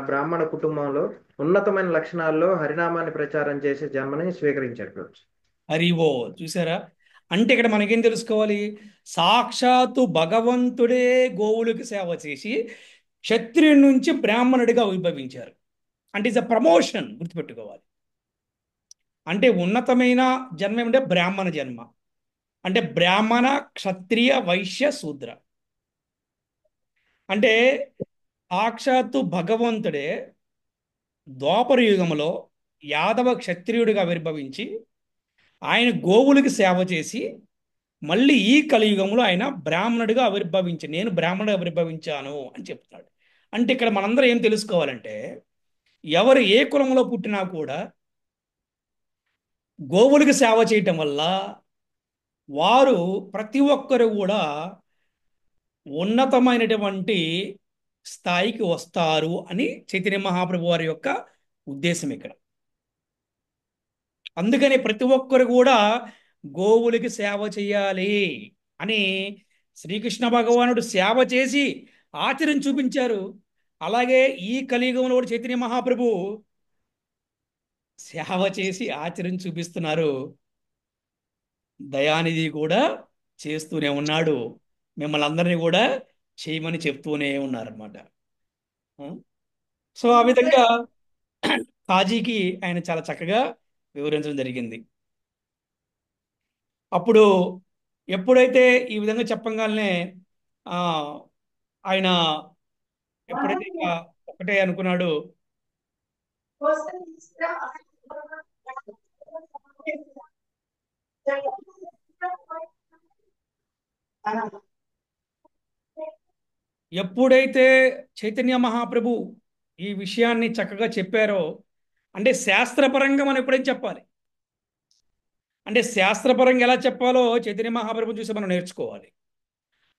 బ్రాహ్మణ కుటుంబంలో ఉన్నతమైన లక్షణాల్లో హరినామాన్ని ప్రచారం చేసే జన్మని స్వీకరించాడు. హరివో, చూసారా? అంటే ఇక్కడ మనకేం తెలుసుకోవాలి? సాక్షాత్తు భగవంతుడే గోవులకు సేవ చేసి క్షత్రియుడి నుంచి బ్రాహ్మణుడిగా ఉద్భవించారు. అంటే ఇట్స్ అ ప్రమోషన్, గుర్తుపెట్టుకోవాలి. అంటే ఉన్నతమైన జన్మ ఏమంటే బ్రాహ్మణ జన్మ. అంటే బ్రాహ్మణ, క్షత్రియ, వైశ్య, శూద్ర. అంటే సాక్షాత్తు భగవంతుడే ద్వాపర యుగంలో యాదవ క్షత్రియుడిగా ఆవిర్భవించి ఆయన గోవులకి సేవ చేసి మళ్ళీ ఈ కలియుగంలో ఆయన బ్రాహ్మణుడిగా ఆవిర్భవించి నేను బ్రాహ్మణుడిగా ఆవిర్భవించాను అని చెప్తున్నాడు. అంటే ఇక్కడ మనందరం ఏం తెలుసుకోవాలంటే ఎవరు ఏ కులంలో పుట్టినా కూడా గోవులకి సేవ చేయటం వల్ల వారు ప్రతి ఒక్కరు కూడా ఉన్నతమైనటువంటి స్థాయికి వస్తారు అని చైతన్య మహాప్రభు వారి యొక్క ఉద్దేశం ఇక్కడ. అందుకని ప్రతి ఒక్కరు కూడా గోవులకి సేవ చేయాలి అని శ్రీకృష్ణ భగవానుడు సేవ చేసి ఆచరించి చూపించారు. అలాగే ఈ కలియుగంలో కూడా చైతన్య మహాప్రభు సేవ చేసి ఆచరించి చూపిస్తున్నారు. దయానిధి కూడా చేస్తూనే ఉన్నాడు, మిమ్మల్ని అందరినీ కూడా చేయమని చెప్తూనే ఉన్నారన్నమాట. సో ఆ విధంగా కాజీకి ఆయన చాలా చక్కగా వివరించడం జరిగింది. అప్పుడు ఎప్పుడైతే ఈ విధంగా చెప్పగానే ఆ ఆయన ఎప్పుడైతే ఇంకా ఒకటే అనుకున్నాడు, ఎప్పుడైతే చైతన్య మహాప్రభు ఈ విషయాన్ని చక్కగా చెప్పారో, అంటే శాస్త్రపరంగా మనం ఎప్పుడైనా చెప్పాలి. అంటే శాస్త్రపరంగా ఎలా చెప్పాలో చైతన్య మహాప్రభు చూసి మనం నేర్చుకోవాలి,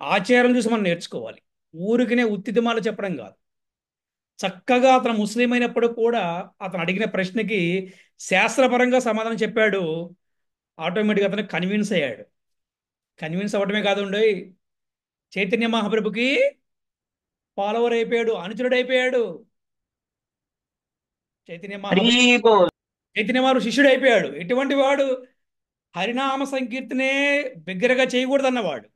ఆచారం చూసి మనం నేర్చుకోవాలి. ఊరికినే ఉత్తిదిమాలు చెప్పడం కాదు. చక్కగా అతను ముస్లిం అయినప్పుడు కూడా అతను అడిగిన ప్రశ్నకి శాస్త్రపరంగా సమాధానం చెప్పాడు. ఆటోమేటిక్గా అతను కన్విన్స్ అయ్యాడు. కన్విన్స్ అవ్వడమే కాదు, చైతన్య మహాప్రభుకి ఫాలోవర్ అయిపోయాడు, అనుచరుడు అయిపోయాడు. చైతన్య మహాప్రభు చైతన్య మహాప్రభు శిష్యుడు అయిపోయాడు. ఎటువంటి వాడు? హరినామ సంకీర్తనే బిగ్గరగా చేయకూడదన్నవాడు,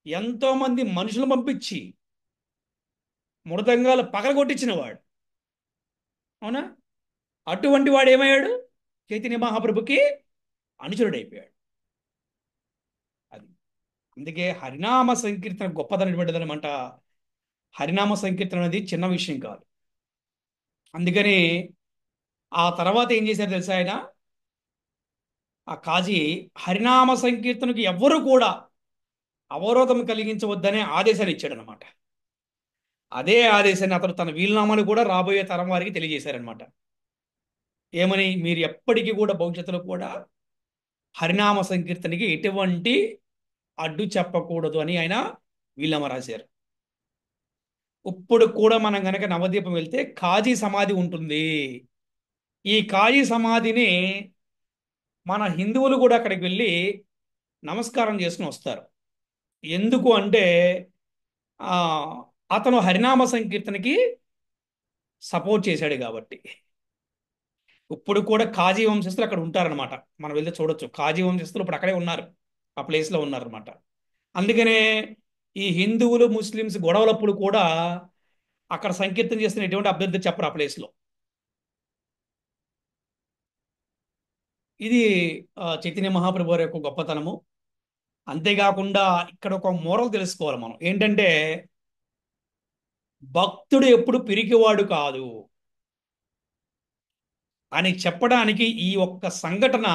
ఎంతో మంది మనుషులు పంపించి మృదంగాలు పగలగొట్టించిన వాడు. అవునా? అటువంటి వాడు ఏమయ్యాడు? చైతన్య మహాప్రభుకి అనుచరుడైపోయాడు. అది అందుకే హరినామ సంకీర్తన గొప్పదనటువంటిది అనమాట. హరినామ సంకీర్తన అనేది చిన్న విషయం కాదు. అందుకని ఆ తర్వాత ఏం చేశారు తెలుసా? ఆయన ఆ కాజీ హరినామ సంకీర్తనకు ఎవ్వరూ కూడా అవరోధం కలిగించవద్దనే ఆదేశాలు ఇచ్చాడు అనమాట. అదే ఆదేశాన్ని అతను తన వీలునామాలు కూడా రాబోయే తరం వారికి తెలియజేశారనమాట. ఏమని? మీరు ఎప్పటికీ కూడా భవిష్యత్తులో కూడా హరినామ సంకీర్తనకి ఎటువంటి అడ్డు చెప్పకూడదు అని ఆయన వీలునామా రాశారు. ఇప్పుడు కూడా మనం గనక నవద్వీపం వెళ్తే కాజీ సమాధి ఉంటుంది. ఈ కాళీ సమాధిని మన హిందువులు కూడా అక్కడికి వెళ్ళి నమస్కారం చేసుకుని వస్తారు. ఎందుకు అంటే ఆ, అతను హరినామ సంకీర్తనకి సపోర్ట్ చేశాడు కాబట్టి. ఇప్పుడు కూడా కాజీ వంశస్థులు అక్కడ ఉంటారనమాట. మనం వెళ్తే చూడొచ్చు, కాజీ వంశస్థులు ఇప్పుడు అక్కడే ఉన్నారు, ఆ ప్లేస్లో ఉన్నారనమాట. అందుకనే ఈ హిందువులు ముస్లిమ్స్ గొడవలప్పుడు కూడా అక్కడ సంకీర్తన చేస్తున్న ఎటువంటి అభ్యర్థి చెప్పరు ఆ ప్లేస్లో. ఇది చైతన్య మహాప్రభు వారి యొక్క గొప్పతనము. అంతేకాకుండా ఇక్కడ ఒక మోరల్ తెలుసుకోవాలి మనం. ఏంటంటే భక్తుడు ఎప్పుడు పిరికివాడు కాదు అని చెప్పడానికి ఈ ఒక్క సంఘటన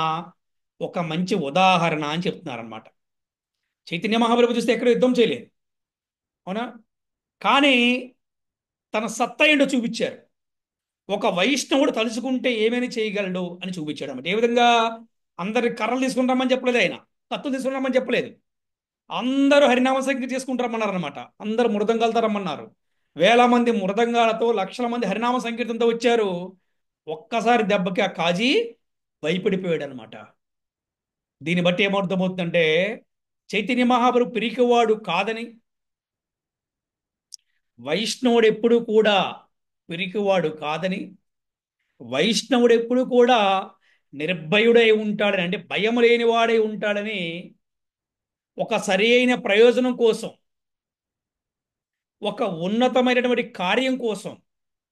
ఒక మంచి ఉదాహరణ అని చెప్తున్నారనమాట. చైతన్య మహాప్రభు చూస్తే ఎక్కడ యుద్ధం చేయలేదు, అవునా? కానీ తన సత్తా ఏంటో చూపించారు. ఒక వైష్ణవుడు తలుచుకుంటే ఏమైనా చేయగలడు అని చూపించాడు అన్నమాట. ఏ విధంగా? అందరి కర్రలు తీసుకుని రమ్మని చెప్పలేదు ఆయన, కత్తులు తీసుకుని రమ్మని చెప్పలేదు. అందరూ హరినామ సంకీర్తన చేసుకుంటారమ్మన్నారు అనమాట. అందరూ మృదంగాలతో రమ్మన్నారు. వేల మంది మృదంగాలతో, లక్షల మంది హరినామ సంకీర్తనతో వచ్చారు. ఒక్కసారి దెబ్బకి ఆ కాజీ భయపడిపోయాడు అనమాట. దీన్ని బట్టి ఏమర్థమవుతుందంటే చైతన్య మహాప్రభు పిరికివాడు కాదని, వైష్ణవుడు ఎప్పుడు కూడా పిరికివాడు కాదని, వైష్ణవుడు ఎప్పుడు కూడా నిర్భయుడై ఉంటాడని, అంటే భయం లేనివాడై ఉంటాడని, ఒక సరి అయిన ప్రయోజనం కోసం, ఒక ఉన్నతమైనటువంటి కార్యం కోసం,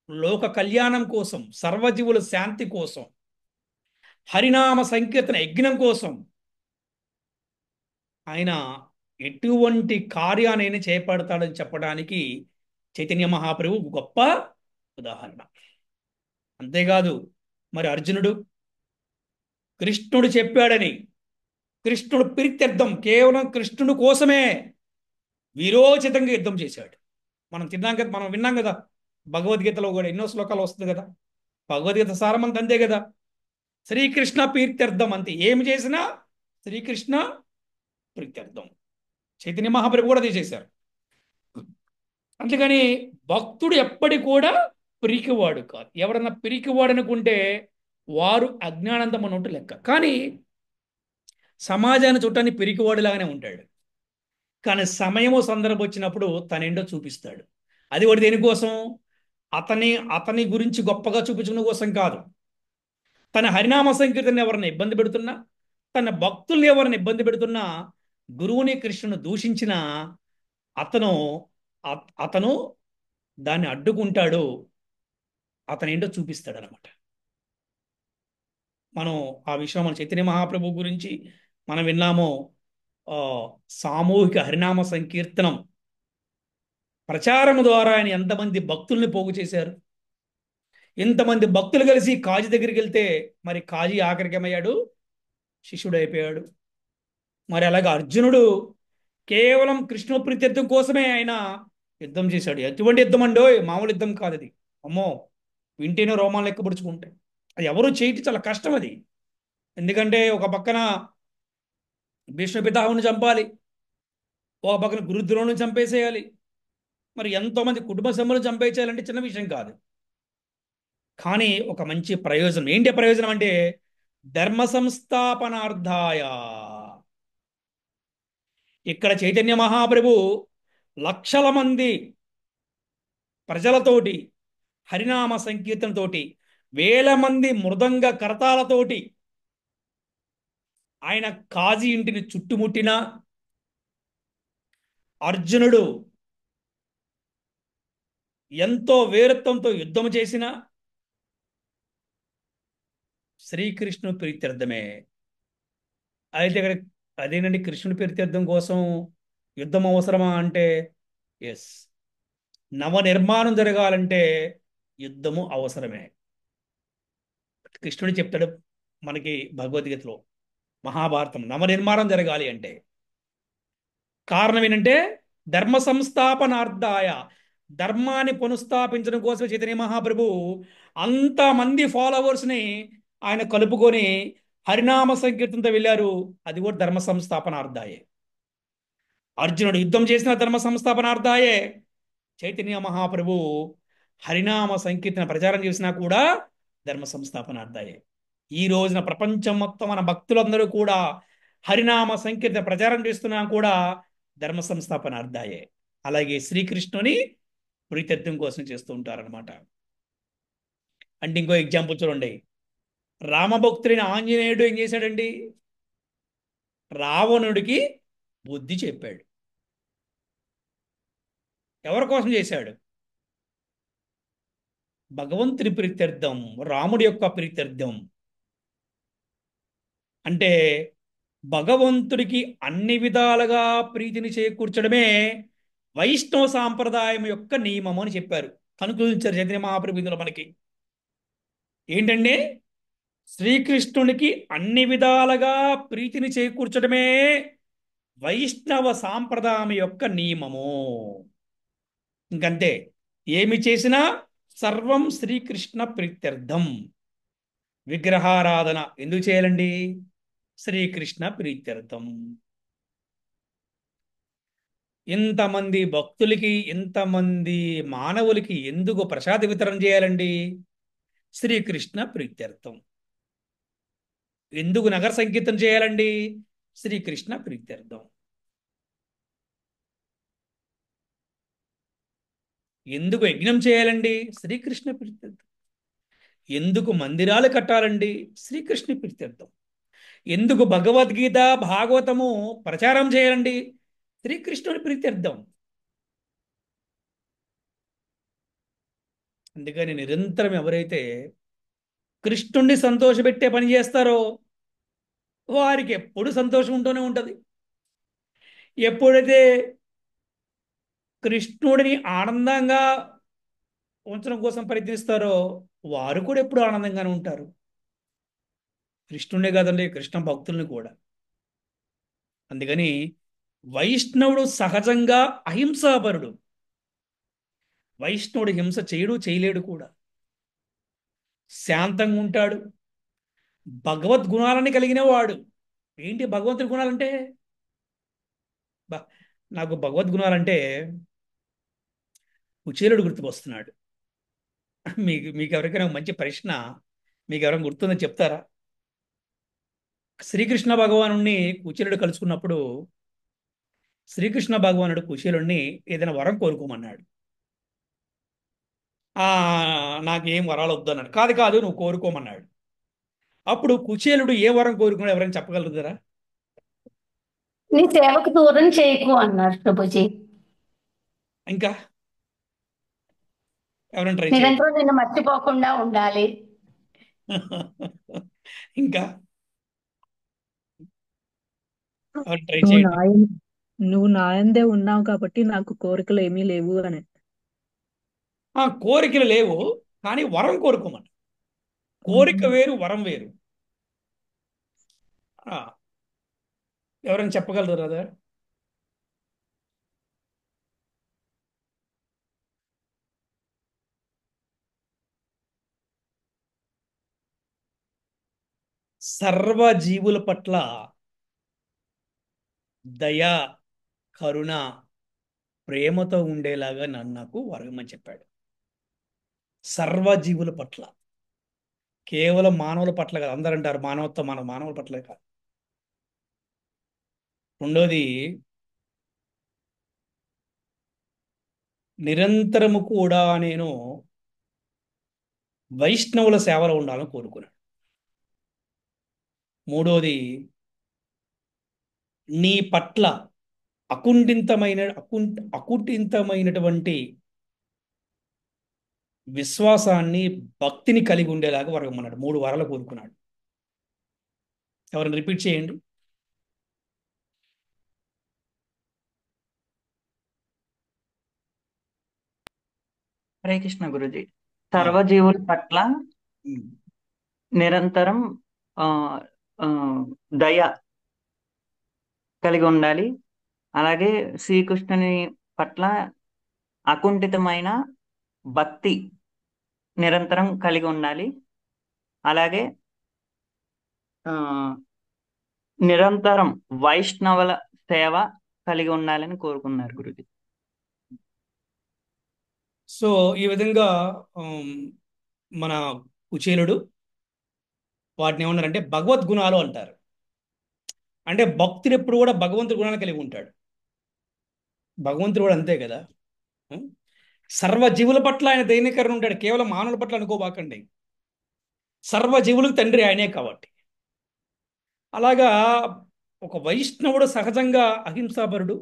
లోక కళ్యాణం కోసం, సర్వజీవుల శాంతి కోసం, హరినామ సంకీర్తన యజ్ఞం కోసం ఆయన ఎటువంటి కార్యాన్ని చేపడతాడని చెప్పడానికి చైతన్య మహాప్రభు గొప్ప ఉదాహరణ. అంతేకాదు, మరి అర్జునుడు కృష్ణుడు చెప్పాడని, కృష్ణుడు ప్రీత్యర్థం కేవలం కృష్ణుడు కోసమే వీరోచితంగా యుద్ధం చేశాడు. మనం తిన్నాం కదా, మనం విన్నాం కదా, భగవద్గీతలో కూడా ఎన్నో శ్లోకాలు వస్తుంది కదా. భగవద్గీత సారమంత అంతే కదా, శ్రీకృష్ణ ప్రీత్యర్థం అంతే. ఏమి చేసినా శ్రీకృష్ణ ప్రీత్యర్థం. చైతన్య మహాప్రభు కూడా తీసేశారు. అందుకని భక్తుడు ఎప్పటి కూడా పిరికివాడు కాదు. ఎవరన్నా పిరికివాడు అనుకుంటే వారు అజ్ఞానంతో ఉన్నట్టు లెక్క. కానీ సమాజాన్ని చుట్టాన్ని పిరికివాడులాగానే ఉంటాడు. కానీ సమయము సందర్భం వచ్చినప్పుడు తనేంటో చూపిస్తాడు. అది వాడు దేనికోసం? అతని అతని గురించి గొప్పగా చూపించడం కోసం కాదు. తన హరినామ సంకీర్తన ఎవరిని ఇబ్బంది పెడుతున్నా, తన భక్తుల్ని ఎవరిని ఇబ్బంది పెడుతున్నా, గురువుని కృష్ణుని దూషించిన అతను అతను దాన్ని అడ్డుకుంటాడు. అతను ఏంటో చూపిస్తాడు అనమాట. మనం ఆ విషయం మన చైతన్య మహాప్రభు గురించి మనం విన్నాము. ఆ, సామూహిక హరినామ సంకీర్తనం ప్రచారం ద్వారా ఆయన ఎంతమంది భక్తుల్ని పోగు చేశారు. ఇంతమంది భక్తులు కలిసి కాజీ దగ్గరికి వెళ్తే మరి కాజీ ఆఖరికి ఏమయ్యాడు? శిష్యుడు అయిపోయాడు. మరి అలాగే అర్జునుడు కేవలం కృష్ణ ప్రీత్యర్థం కోసమే ఆయన యుద్ధం చేశాడు. ఎటువంటి యుద్ధం అండో, మామూలు యుద్ధం కాదు అది. అమ్మో, వింటేనే రోమాలు లెక్కపరుచుకుంటాయి. అది ఎవరు చేయటం చాలా కష్టం అది. ఎందుకంటే ఒక పక్కన భీష్మ పితామహుని చంపాలి, ఒక పక్కన గురుద్రోణుని చంపేసేయాలి. మరి ఎంతోమంది కుటుంబ సభ్యులను చంపేసేయాలంటే చిన్న విషయం కాదు. కానీ ఒక మంచి ప్రయోజనం. ఏంటి ఆ ప్రయోజనం అంటే ధర్మ సంస్థాపనార్థాయ. ఇక్కడ చైతన్య మహాప్రభు లక్షల మంది ప్రజలతోటి, హరినామ సంకీర్తనతోటి, వేల మంది మృదంగ కరతాలతోటి ఆయన కాజీ ఇంటిని చుట్టుముట్టిన, అర్జునుడు ఎంతో వీరత్వంతో యుద్ధం చేసిన శ్రీకృష్ణుని ప్రీత్యర్థమే. అయితే ఇక్కడ అదేనండి, కృష్ణుని ప్రీత్యర్థం కోసం యుద్ధం అవసరమా అంటే ఎస్. నవ నిర్మాణం జరగాలంటే యుద్ధము అవసరమే. కృష్ణుడు చెప్తాడు మనకి భగవద్గీతలో, మహాభారతం నవ నిర్మాణం జరగాలి అంటే కారణం ఏంటంటే ధర్మ సంస్థాపనార్థాయ, ధర్మాన్ని పునఃస్థాపించడం కోసం చైతన్య మహాప్రభు అంతమంది ఫాలోవర్స్ని ఆయన కలుపుకొని హరినామ సంకీర్తనతో వెళ్ళారు. అది కూడా ధర్మ సంస్థాపనార్థాయే. అర్జునుడు యుద్ధం చేసిన ధర్మ సంస్థాపనార్థాయే. చైతన్య మహాప్రభు హరినామ సంకీర్తన ప్రచారం చేసినా కూడా ధర్మ సంస్థాపనార్థాయే. ఈ రోజున ప్రపంచం మొత్తం మన భక్తులందరూ కూడా హరినామ సంకీర్తన ప్రచారం చేస్తున్నా కూడా ధర్మ సంస్థాపనార్థాయే. అలాగే శ్రీకృష్ణుని ప్రీత్యర్థం కోసం చేస్తూ ఉంటారనమాట. అంటే ఇంకో ఎగ్జాంపుల్ చూడండి. రామభక్తుడైన ఆంజనేయుడు ఏం చేశాడండి? రావణుడికి బుద్ధి చెప్పాడు. ఎవరి కోసం చేశాడు? భగవంతుని ప్రీత్యర్థం, రాముడి యొక్క ప్రీత్యర్థం. అంటే భగవంతుడికి అన్ని విధాలుగా ప్రీతిని చేకూర్చడమే వైష్ణవ సాంప్రదాయం యొక్క నియమం అని చెప్పారు, కనుకరించారు చైతన్య మహాప్రభు ఇందులో మనకి. ఏంటంటే శ్రీకృష్ణునికి అన్ని విధాలుగా ప్రీతిని చేకూర్చడమే వైష్ణవ సాంప్రదాయం యొక్క నియమము. ఇంకంతే. ఏమి చేసినా సర్వం శ్రీకృష్ణ ప్రీత్యర్థం. విగ్రహారాధన ఎందుకు చేయాలండి? శ్రీకృష్ణ ప్రీత్యర్థం. ఇంతమంది భక్తులకి, ఇంతమంది మానవులకి ఎందుకు ప్రసాద వితరణ చేయాలండి? శ్రీకృష్ణ ప్రీత్యర్థం. ఎందుకు నగర సంకీర్తన చేయాలండి? శ్రీకృష్ణ ప్రీత్యర్థం. ఎందుకు యజ్ఞం చేయాలండి? శ్రీకృష్ణ ప్రీత్యర్థం. ఎందుకు మందిరాలు కట్టాలండి? శ్రీకృష్ణ ప్రీత్యర్థం. ఎందుకు భగవద్గీత భాగవతము ప్రచారం చేయాలండి? శ్రీకృష్ణుని ప్రీత్యర్థం. అందుకని నిరంతరం ఎవరైతే కృష్ణుణ్ణి సంతోషపెట్టే పని చేస్తారో వారికి ఎప్పుడు సంతోషం ఉంటూనే ఉంటుంది. ఎప్పుడైతే కృష్ణుడిని ఆనందంగా ఉంచడం కోసం ప్రయత్నిస్తారో వారు కూడా ఎప్పుడు ఆనందంగానే ఉంటారు. కృష్ణుడే కాదండి, కృష్ణ భక్తుల్ని కూడా. అందుకని వైష్ణవుడు సహజంగా అహింసాపరుడు. వైష్ణవుడు హింస చేయడు, చేయలేడు కూడా. శాంతంగా ఉంటాడు. భగవద్గుణాలని కలిగిన వాడు. ఏంటి భగవంతుడి గుణాలంటే? బా నాకు భగవద్గుణాలంటే కుచేలుడు గుర్తుకొస్తున్నాడు. మీకు మీకు ఎవరికైనా మంచి ప్రశ్న, మీకు ఎవరైనా గుర్తుందని చెప్తారా? శ్రీకృష్ణ భగవానుడిని కుచేలుడు కలుసుకున్నప్పుడు శ్రీకృష్ణ భగవానుడు కుచేలుడిని ఏదైనా వరం కోరుకోమన్నాడు. నాకేం వరాలు వద్దు అన్నాడు. కాదు కాదు, నువ్వు కోరుకోమన్నాడు. అప్పుడు కుచేలుడు ఏ వరం కోరుకున్నాడు ఎవరైనా చెప్పగలుగుతారా? నీ సేవకు దూరం చేయకు అన్నారు ప్రభుజీ. ఇంకా ఎవరైనా ట్రై చేయండి. నిరంతరం నిన్ను మర్చిపోకుండా ఉండాలి. ఇంకా ఎవరైనా ట్రై నువ్వు చేయండి. నాయం నువ్వు నాయందే ఉన్నావు కాబట్టి నాకు కోరికలు ఏమీ లేవు అని. కోరికలు లేవు, కానీ వరం కోరుకోమని. కోరిక వేరు, వరం వేరు. ఆ, ఎవరైనా చెప్పగలరు కదా? సర్వజీవుల పట్ల దయ, కరుణ, ప్రేమతో ఉండేలాగా నాకు వరమని చెప్పాడు. సర్వజీవుల పట్ల, కేవలం మానవుల పట్ల కాదు. అందరూ అంటారు మానవత్వం, మానవుల పట్ల కాదు. రెండోది, నిరంతరము కూడా నేను వైష్ణవుల సేవలో ఉండాలని కోరుకున్నాడు. మూడోది, నీ పట్ల అకుంఠితమైనటువంటి విశ్వాసాన్ని, భక్తిని కలిగి ఉండేలాగా వరగమన్నాడు. 3 వరాలు కోరుకున్నాడు. ఎవరైనా రిపీట్ చేయండి. హరే కృష్ణ గురుజీ. సర్వజీవుల పట్ల నిరంతరం ఆ ఆ, దయ కలిగి ఉండాలి. అలాగే శ్రీకృష్ణుని పట్ల అకుంఠితమైన భక్తి నిరంతరం కలిగి ఉండాలి. అలాగే ఆ నిరంతరం వైష్ణవుల సేవ కలిగి ఉండాలని కోరుకున్నారు గురుజీ. సో ఈ విధంగా మన కుచేలుడు. వాటిని ఏమన్నారంటే భగవద్గుణాలు అంటారు. అంటే భక్తుడు ఎప్పుడు కూడా భగవంతుడి గుణాన్ని కలిగి ఉంటాడు. భగవంతుడు కూడా అంతే కదా. ఉం? సర్వజీవుల పట్ల ఆయన దైనికరణ ఉంటాడు. కేవలం మానవుల పట్ల అనుకోబాకండి. సర్వజీవులకు తండ్రి ఆయనే కాబట్టి. అలాగా ఒక వైష్ణవుడు సహజంగా అహింసాపరుడు,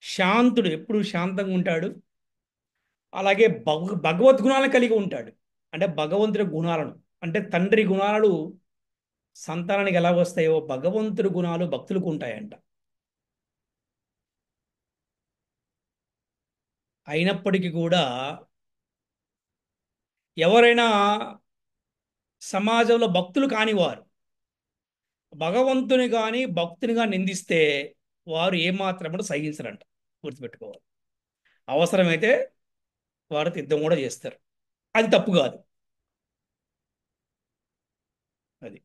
శాంతుడు, ఎప్పుడు శాంతంగా ఉంటాడు. అలాగే భగవద్గుణాలను కలిగి ఉంటాడు. అంటే భగవంతుడి గుణాలను, అంటే తండ్రి గుణాలు సంతానానికి ఎలా వస్తాయో భగవంతుడి గుణాలు భక్తులకు ఉంటాయంట. అయినప్పటికీ కూడా ఎవరైనా సమాజంలో భక్తులు కానివారు భగవంతుని కానీ భక్తుని కానీ నిందిస్తే వారు ఏమాత్రం కూడా సహించరంట. గుర్తుపెట్టుకోవాలి. అవసరమైతే వారు యుద్ధం కూడా చేస్తారు. అది తప్పు కాదు. అది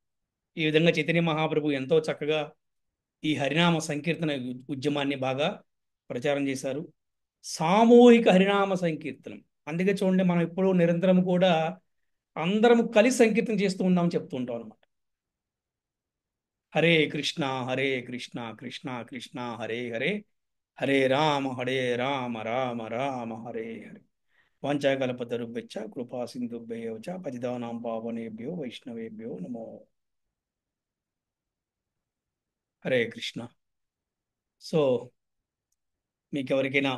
ఈ విధంగా చైతన్య మహాప్రభు ఎంతో చక్కగా ఈ హరినామ సంకీర్తన ఉద్యమాన్ని బాగా ప్రచారం చేశారు. సామూహిక హరినామ సంకీర్తనం. అందుకే చూడండి, మనం ఇప్పుడు నిరంతరం కూడా అందరం కలిసి సంకీర్తన చేస్తూ ఉన్నామని చెప్తూ ఉంటాం అనమాట. హరే కృష్ణ హరే కృష్ణ కృష్ణ కృష్ణ హరే హరే, హరే రామ రామ రామ హరే హరే. వాంఛాకల్పతరుభ్యశ్చ కృపా సింధుభ్యో చ పతితానాం పావనేభ్యో వైష్ణవేభ్యో నమో. హరే కృష్ణ. సో మీకు ఎవరికైనా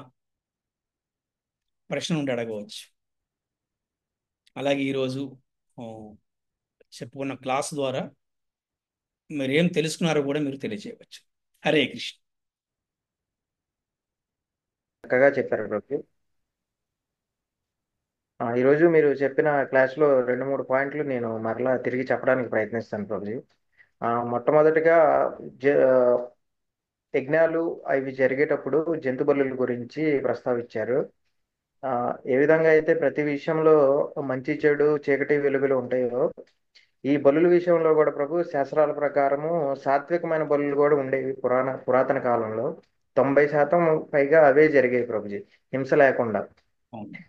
ప్రశ్న ఉంటే అడగవచ్చు. అలాగే ఈరోజు ఆ, చెప్పుకున్న క్లాస్ ద్వారా మీరు ఏం తెలుసుకున్నారో కూడా మీరు తెలియజేయవచ్చు. హరే కృష్ణ. చక్కగా చెప్పారు ప్రభు. ఈరోజు మీరు చెప్పిన క్లాస్లో 2-3 పాయింట్లు నేను మరలా తిరిగి చెప్పడానికి ప్రయత్నిస్తాను ప్రభుజీ. మొట్టమొదటిగా జ యజ్ఞాలు అవి జరిగేటప్పుడు జంతు బలుల గురించి ప్రస్తావించారు. ఏ విధంగా అయితే ప్రతి విషయంలో మంచి చెడు చీకటి వెలుగులు ఉంటాయో, ఈ బలుల విషయంలో కూడా ప్రభు శాస్త్రాల ప్రకారము సాత్వికమైన బలులు కూడా ఉండేవి. పురాతన కాలంలో 90% పైగా అవే జరిగాయి ప్రభుజీ, హింస లేకుండా. అవును.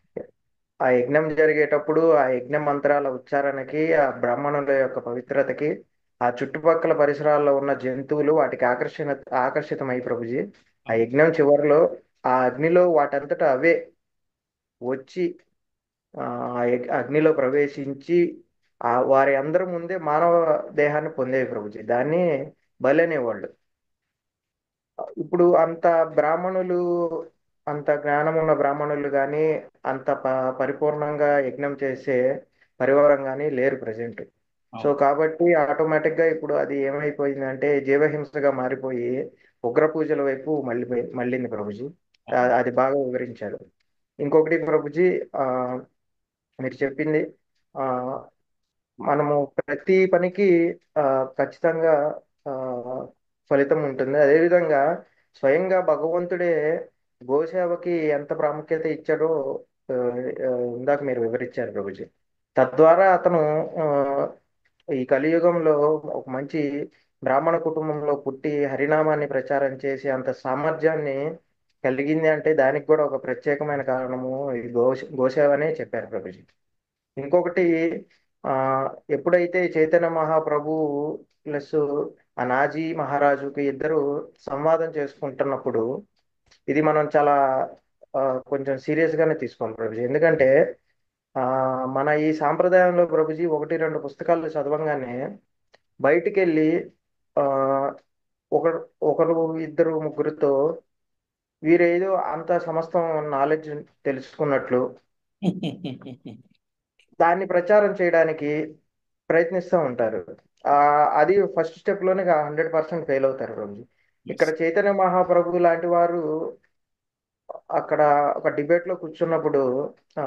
ఆ యజ్ఞం జరిగేటప్పుడు ఆ యజ్ఞ మంత్రాల ఉచ్చారణకి, ఆ బ్రాహ్మణుల యొక్క పవిత్రతకి, ఆ చుట్టుపక్కల పరిసరాల్లో ఉన్న జంతువులు వాటికి ఆకర్షితమై ప్రభుజీ, ఆ అవును. యజ్ఞం చివరిలో ఆ అగ్నిలో వాటంతటా అవే వచ్చి ఆ అగ్నిలో ప్రవేశించి వారి అందరి ముందే మానవ దేహాన్ని పొందేవి ప్రభుజీ. దాన్ని బలి అనేవాళ్ళు. ఇప్పుడు అంత బ్రాహ్మణులు, అంత జ్ఞానం ఉన్న బ్రాహ్మణులు కానీ, అంత పరిపూర్ణంగా యజ్ఞం చేసే పరివారం కానీ లేరు ప్రజెంట్. సో అవును. కాబట్టి ఆటోమేటిక్గా ఇప్పుడు అది ఏమైపోయిందంటే జీవహింసగా మారిపోయి ఉగ్ర పూజల వైపు మళ్ళింది ప్రభుజీ. అవును. అది బాగా వివరించారు. ఇంకొకటి ప్రభుజీ, ఆ మీరు చెప్పింది, ఆ మనము ప్రతి పనికి ఆ ఖచ్చితంగా ఆ ఫలితం ఉంటుంది. అదేవిధంగా స్వయంగా భగవంతుడే గోసేవకి ఎంత ప్రాముఖ్యత ఇచ్చాడో ఆ, ఇందాక మీరు వివరించారు ప్రభుజీ. తద్వారా అతను ఆ, ఈ కలియుగంలో ఒక మంచి బ్రాహ్మణ కుటుంబంలో పుట్టి హరినామాన్ని ప్రచారం చేసి అంత సామర్థ్యాన్ని కలిగింది అంటే దానికి కూడా ఒక ప్రత్యేకమైన కారణము ఈ గోసేవ అనే చెప్పారు ప్రభుజీ. ఇంకొకటి, ఆ ఎప్పుడైతే చైతన్య మహాప్రభు ప్లస్ ఆ నాజీ మహారాజుకి ఇద్దరు సంవాదం చేసుకుంటున్నప్పుడు ఇది మనం చాలా ఆ, కొంచెం సీరియస్ గానే తీసుకోవాలి ప్రభుజీ. ఎందుకంటే ఆ మన ఈ సాంప్రదాయంలో ప్రభుజీ 1-2 పుస్తకాలు చదవంగానే బయటికి వెళ్ళి ఆ ఒకరు ఒకరు ఇద్దరు ముగ్గురితో వీరేదో అంత సమస్తం నాలెడ్జ్ తెలుసుకున్నట్లు దాన్ని ప్రచారం చేయడానికి ప్రయత్నిస్తూ ఉంటారు. ఆ అది ఫస్ట్ స్టెప్ లోనే 100% ఫెయిల్ అవుతారు రోజు. Yes. ఇక్కడ చైతన్య మహాప్రభు లాంటి వారు అక్కడ ఒక డిబేట్ లో కూర్చున్నప్పుడు ఆ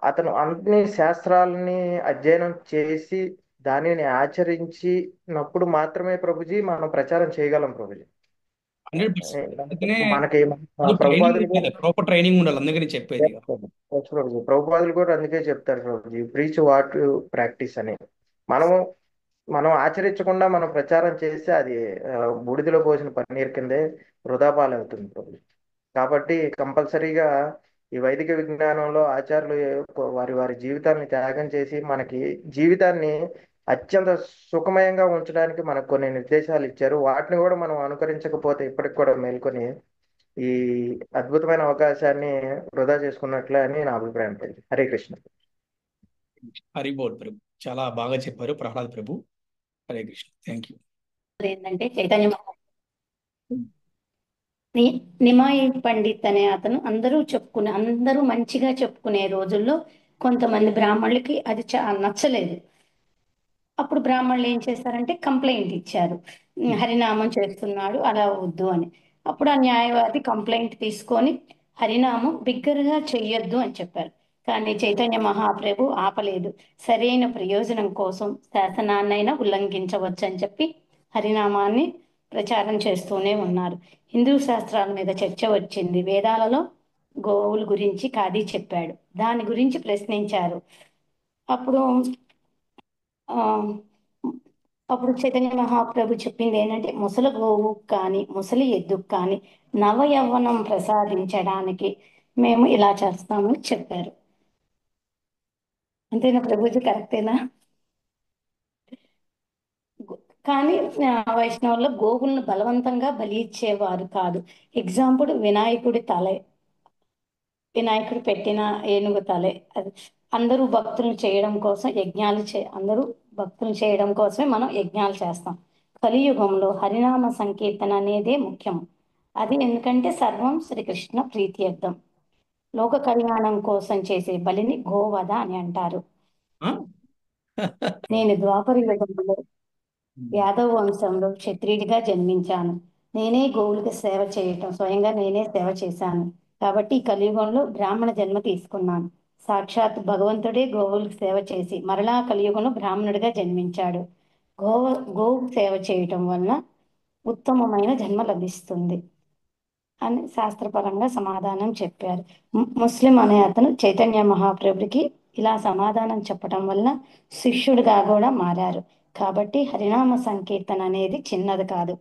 అతను అన్ని శాస్త్రాలని అధ్యయనం చేసి దానిని ఆచరించినప్పుడు మాత్రమే ప్రభుజీ మనం ప్రచారం చేయగలం ప్రభుజీ. 100%. అందుకనే మనకి ట్రైనింగ్ ప్రభుపాదులు ఉండాలి, ప్రాపర్ ట్రైనింగ్ ఉండాలి. అందుకని చెప్పేది. ప్రభుపాదులు కూడా అందుకే చెప్తారు ప్రభుజీ, ప్రీచ్ వాట్ ప్రాక్టీస్ అని. మనము మనం ఆచరించకుండా మనం ప్రచారం చేస్తే అది బూడిదలో పోసిన పన్నీర్ కిందే వృధా పాలవుతుంది ప్రభుజీ. కాబట్టి కంపల్సరీగా ఈ వైదిక విజ్ఞానంలో ఆచార్యులు వారి వారి జీవితాన్ని త్యాగం చేసి మనకి జీవితాన్ని అత్యంత సుఖమయంగా ఉంచడానికి మనకు కొన్ని నిర్దేశాలు ఇచ్చారు. వాటిని కూడా మనం అనుకరించకపోతే ఇప్పటికి కూడా మేల్కొని ఈ అద్భుతమైన అవకాశాన్ని వృధా చేసుకున్నట్లే అని నా అభిప్రాయం. హరే కృష్ణ. హరి బోల్ ప్రభు, చాలా బాగా చెప్పారు ప్రహ్లాద్ ప్రభు. Hare Krishna, thank you. ఏంటంటే చైతన్య నిమాయి పండిత్ అనే అతను అందరూ మంచిగా చెప్పుకునే రోజుల్లో కొంతమంది బ్రాహ్మణులకి అది నచ్చలేదు. అప్పుడు బ్రాహ్మణులు ఏం చేశారంటే కంప్లైంట్ ఇచ్చారు, హరినామం చేస్తున్నాడు అలా వద్దు అని. అప్పుడు ఆ న్యాయవాది కంప్లైంట్ తీసుకొని హరినామం బిగ్గరగా చెయ్యొద్దు అని చెప్పారు. కానీ చైతన్య మహాప్రభు ఆపలేదు. సరైన ప్రయోజనం కోసం శాసనాన్నైనా ఉల్లంఘించవచ్చు అని చెప్పి హరినామాన్ని ప్రచారం చేస్తూనే ఉన్నారు. హిందూ శాస్త్రాల మీద చర్చ వచ్చింది. వేదాలలో గోవుల గురించి ఖాదీ చెప్పాడు, దాని గురించి ప్రశ్నించారు. అప్పుడు ఆ అప్పుడు చైతన్య మహాప్రభు చెప్పింది ఏంటంటే ముసలి గోవు కానీ ముసలి ఎద్దుకు కానీ నవ యవ్వనం ప్రసాదించడానికి మేము ఇలా చేస్తామని చెప్పారు. అంతేనా ప్రభుజీ, కరెక్టేనా? కానీ వైష్ణవుల్లో గోవులను బలవంతంగా బలి ఇచ్చేవారు కాదు. ఎగ్జాంపుల్ వినాయకుడు పెట్టిన ఏనుగు తలే అది. అందరూ భక్తులను చేయడం కోసం అందరూ భక్తులు చేయడం కోసమే మనం యజ్ఞాలు చేస్తాం. కలియుగంలో హరినామ సంకీర్తన అనేదే ముఖ్యం. అది ఎందుకంటే సర్వం శ్రీకృష్ణ ప్రీత్యర్థం. లోక కళ్యాణం కోసం చేసే బలిని గోవధ అని అంటారు. నేను ద్వాపర యుగంలో యాదవ వంశంలో క్షత్రియుడిగా జన్మించాను. స్వయంగా నేనే సేవ చేశాను. కాబట్టి ఈ కలియుగంలో బ్రాహ్మణ జన్మ తీసుకున్నాను. సాక్షాత్ భగవంతుడే గోవులకు సేవ చేసి మరలా కలియుగంలో బ్రాహ్మణుడిగా జన్మించాడు. గోవు సేవ చేయటం వలన ఉత్తమమైన జన్మ లభిస్తుంది అని శాస్త్రపరంగా సమాధానం చెప్పారు. ముస్లిం అనే అతను చైతన్య మహాప్రభుకి ఇలా సమాధానం చెప్పడం వల్ల శిష్యుడిగా కూడా మారారు. కాబట్టి హరినామ సంకీర్తన అనేది చిన్నది కాదు.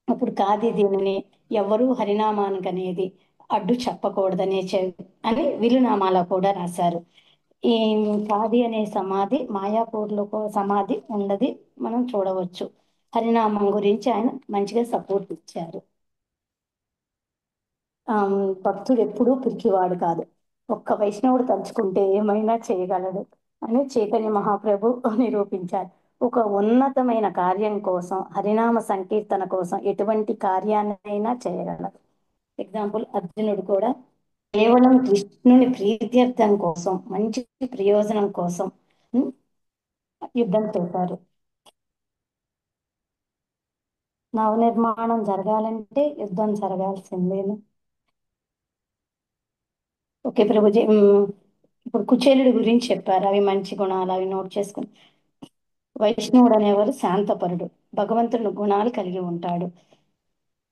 అప్పుడు దీనిని ఎవరూ హరినామానికి అనేది అడ్డు చెప్పకూడదనే అని విలునామాలో కూడా రాశారు. ఈ కాది అనే సమాధి మాయాపూర్లో సమాధి ఉన్నది మనం చూడవచ్చు. హరినామం గురించి ఆయన మంచిగా సపోర్ట్ ఇచ్చారు. భక్తుడు ఎప్పుడూ పిరికివాడు కాదు. ఒక్క వైష్ణవుడు తలుచుకుంటే ఏమైనా చేయగలడు అని చైతన్య మహాప్రభు నిరూపించారు. ఒక ఉన్నతమైన కార్యం కోసం, హరినామ సంకీర్తన కోసం ఎటువంటి కార్యాన్నైనా చేయగలరు. ఎగ్జాంపుల్ అర్జునుడు కూడా కేవలం కృష్ణుని ప్రీత్యర్థం కోసం, మంచి ప్రయోజనం కోసం యుద్ధం చేశారు. నవనిర్మాణం జరగాలంటే యుద్ధం జరగాల్సిందేను. ఓకే ప్రభుజీ, ఇప్పుడు కుచేలుడి గురించి చెప్పారు. అవి మంచి గుణాలు, అవి నోట్ చేసుకుని. వైష్ణవుడు అనేవారు శాంతపరుడు, భగవంతుని గుణాలు కలిగి ఉంటాడు.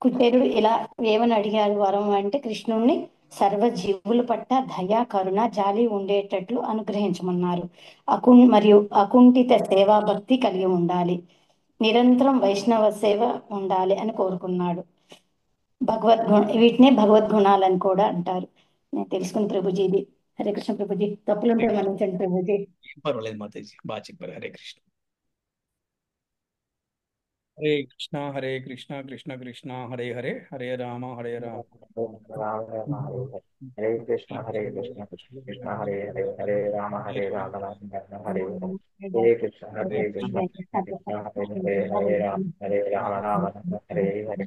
కుచేలుడు ఇలా ఏమని అడిగారు వరం అంటే, కృష్ణుణ్ణి సర్వజీవుల పట్ల దయ, కరుణ, జాలి ఉండేటట్లు అనుగ్రహించమన్నారు. మరియు అకుంఠిత సేవా భక్తి కలిగి ఉండాలి. నిరంతరం వైష్ణవ సేవ ఉండాలి అని కోరుకున్నాడు. వీటినే భగవద్గుణాలని కూడా అంటారు. నేను తెలుసుకుని ప్రభుజీ ఇది. హరే కృష్ణ ప్రభుజీ, తప్పులుంటే మన్నించండి ప్రభుజీ. పర్వాలేదు మాతాజీ, బాగా చెప్పారు. హరే కృష్ణ. హరే కృష్ణ హరే కృష్ణ కృష్ణ కృష్ణ హరే హరే, హరే రామ హరే రామ, హరే కృష్ణ హరే కృష్ణ కృష్ణ కృష్ణ హరే హరే, హరే రామ హరే రామ రామ రామ హరే హరే. హరే కృష్ణ హరే కృష్ణ కృష్ణ కృష్ణ హరే హరే, హరే రామ రామ రామ హరే హరే.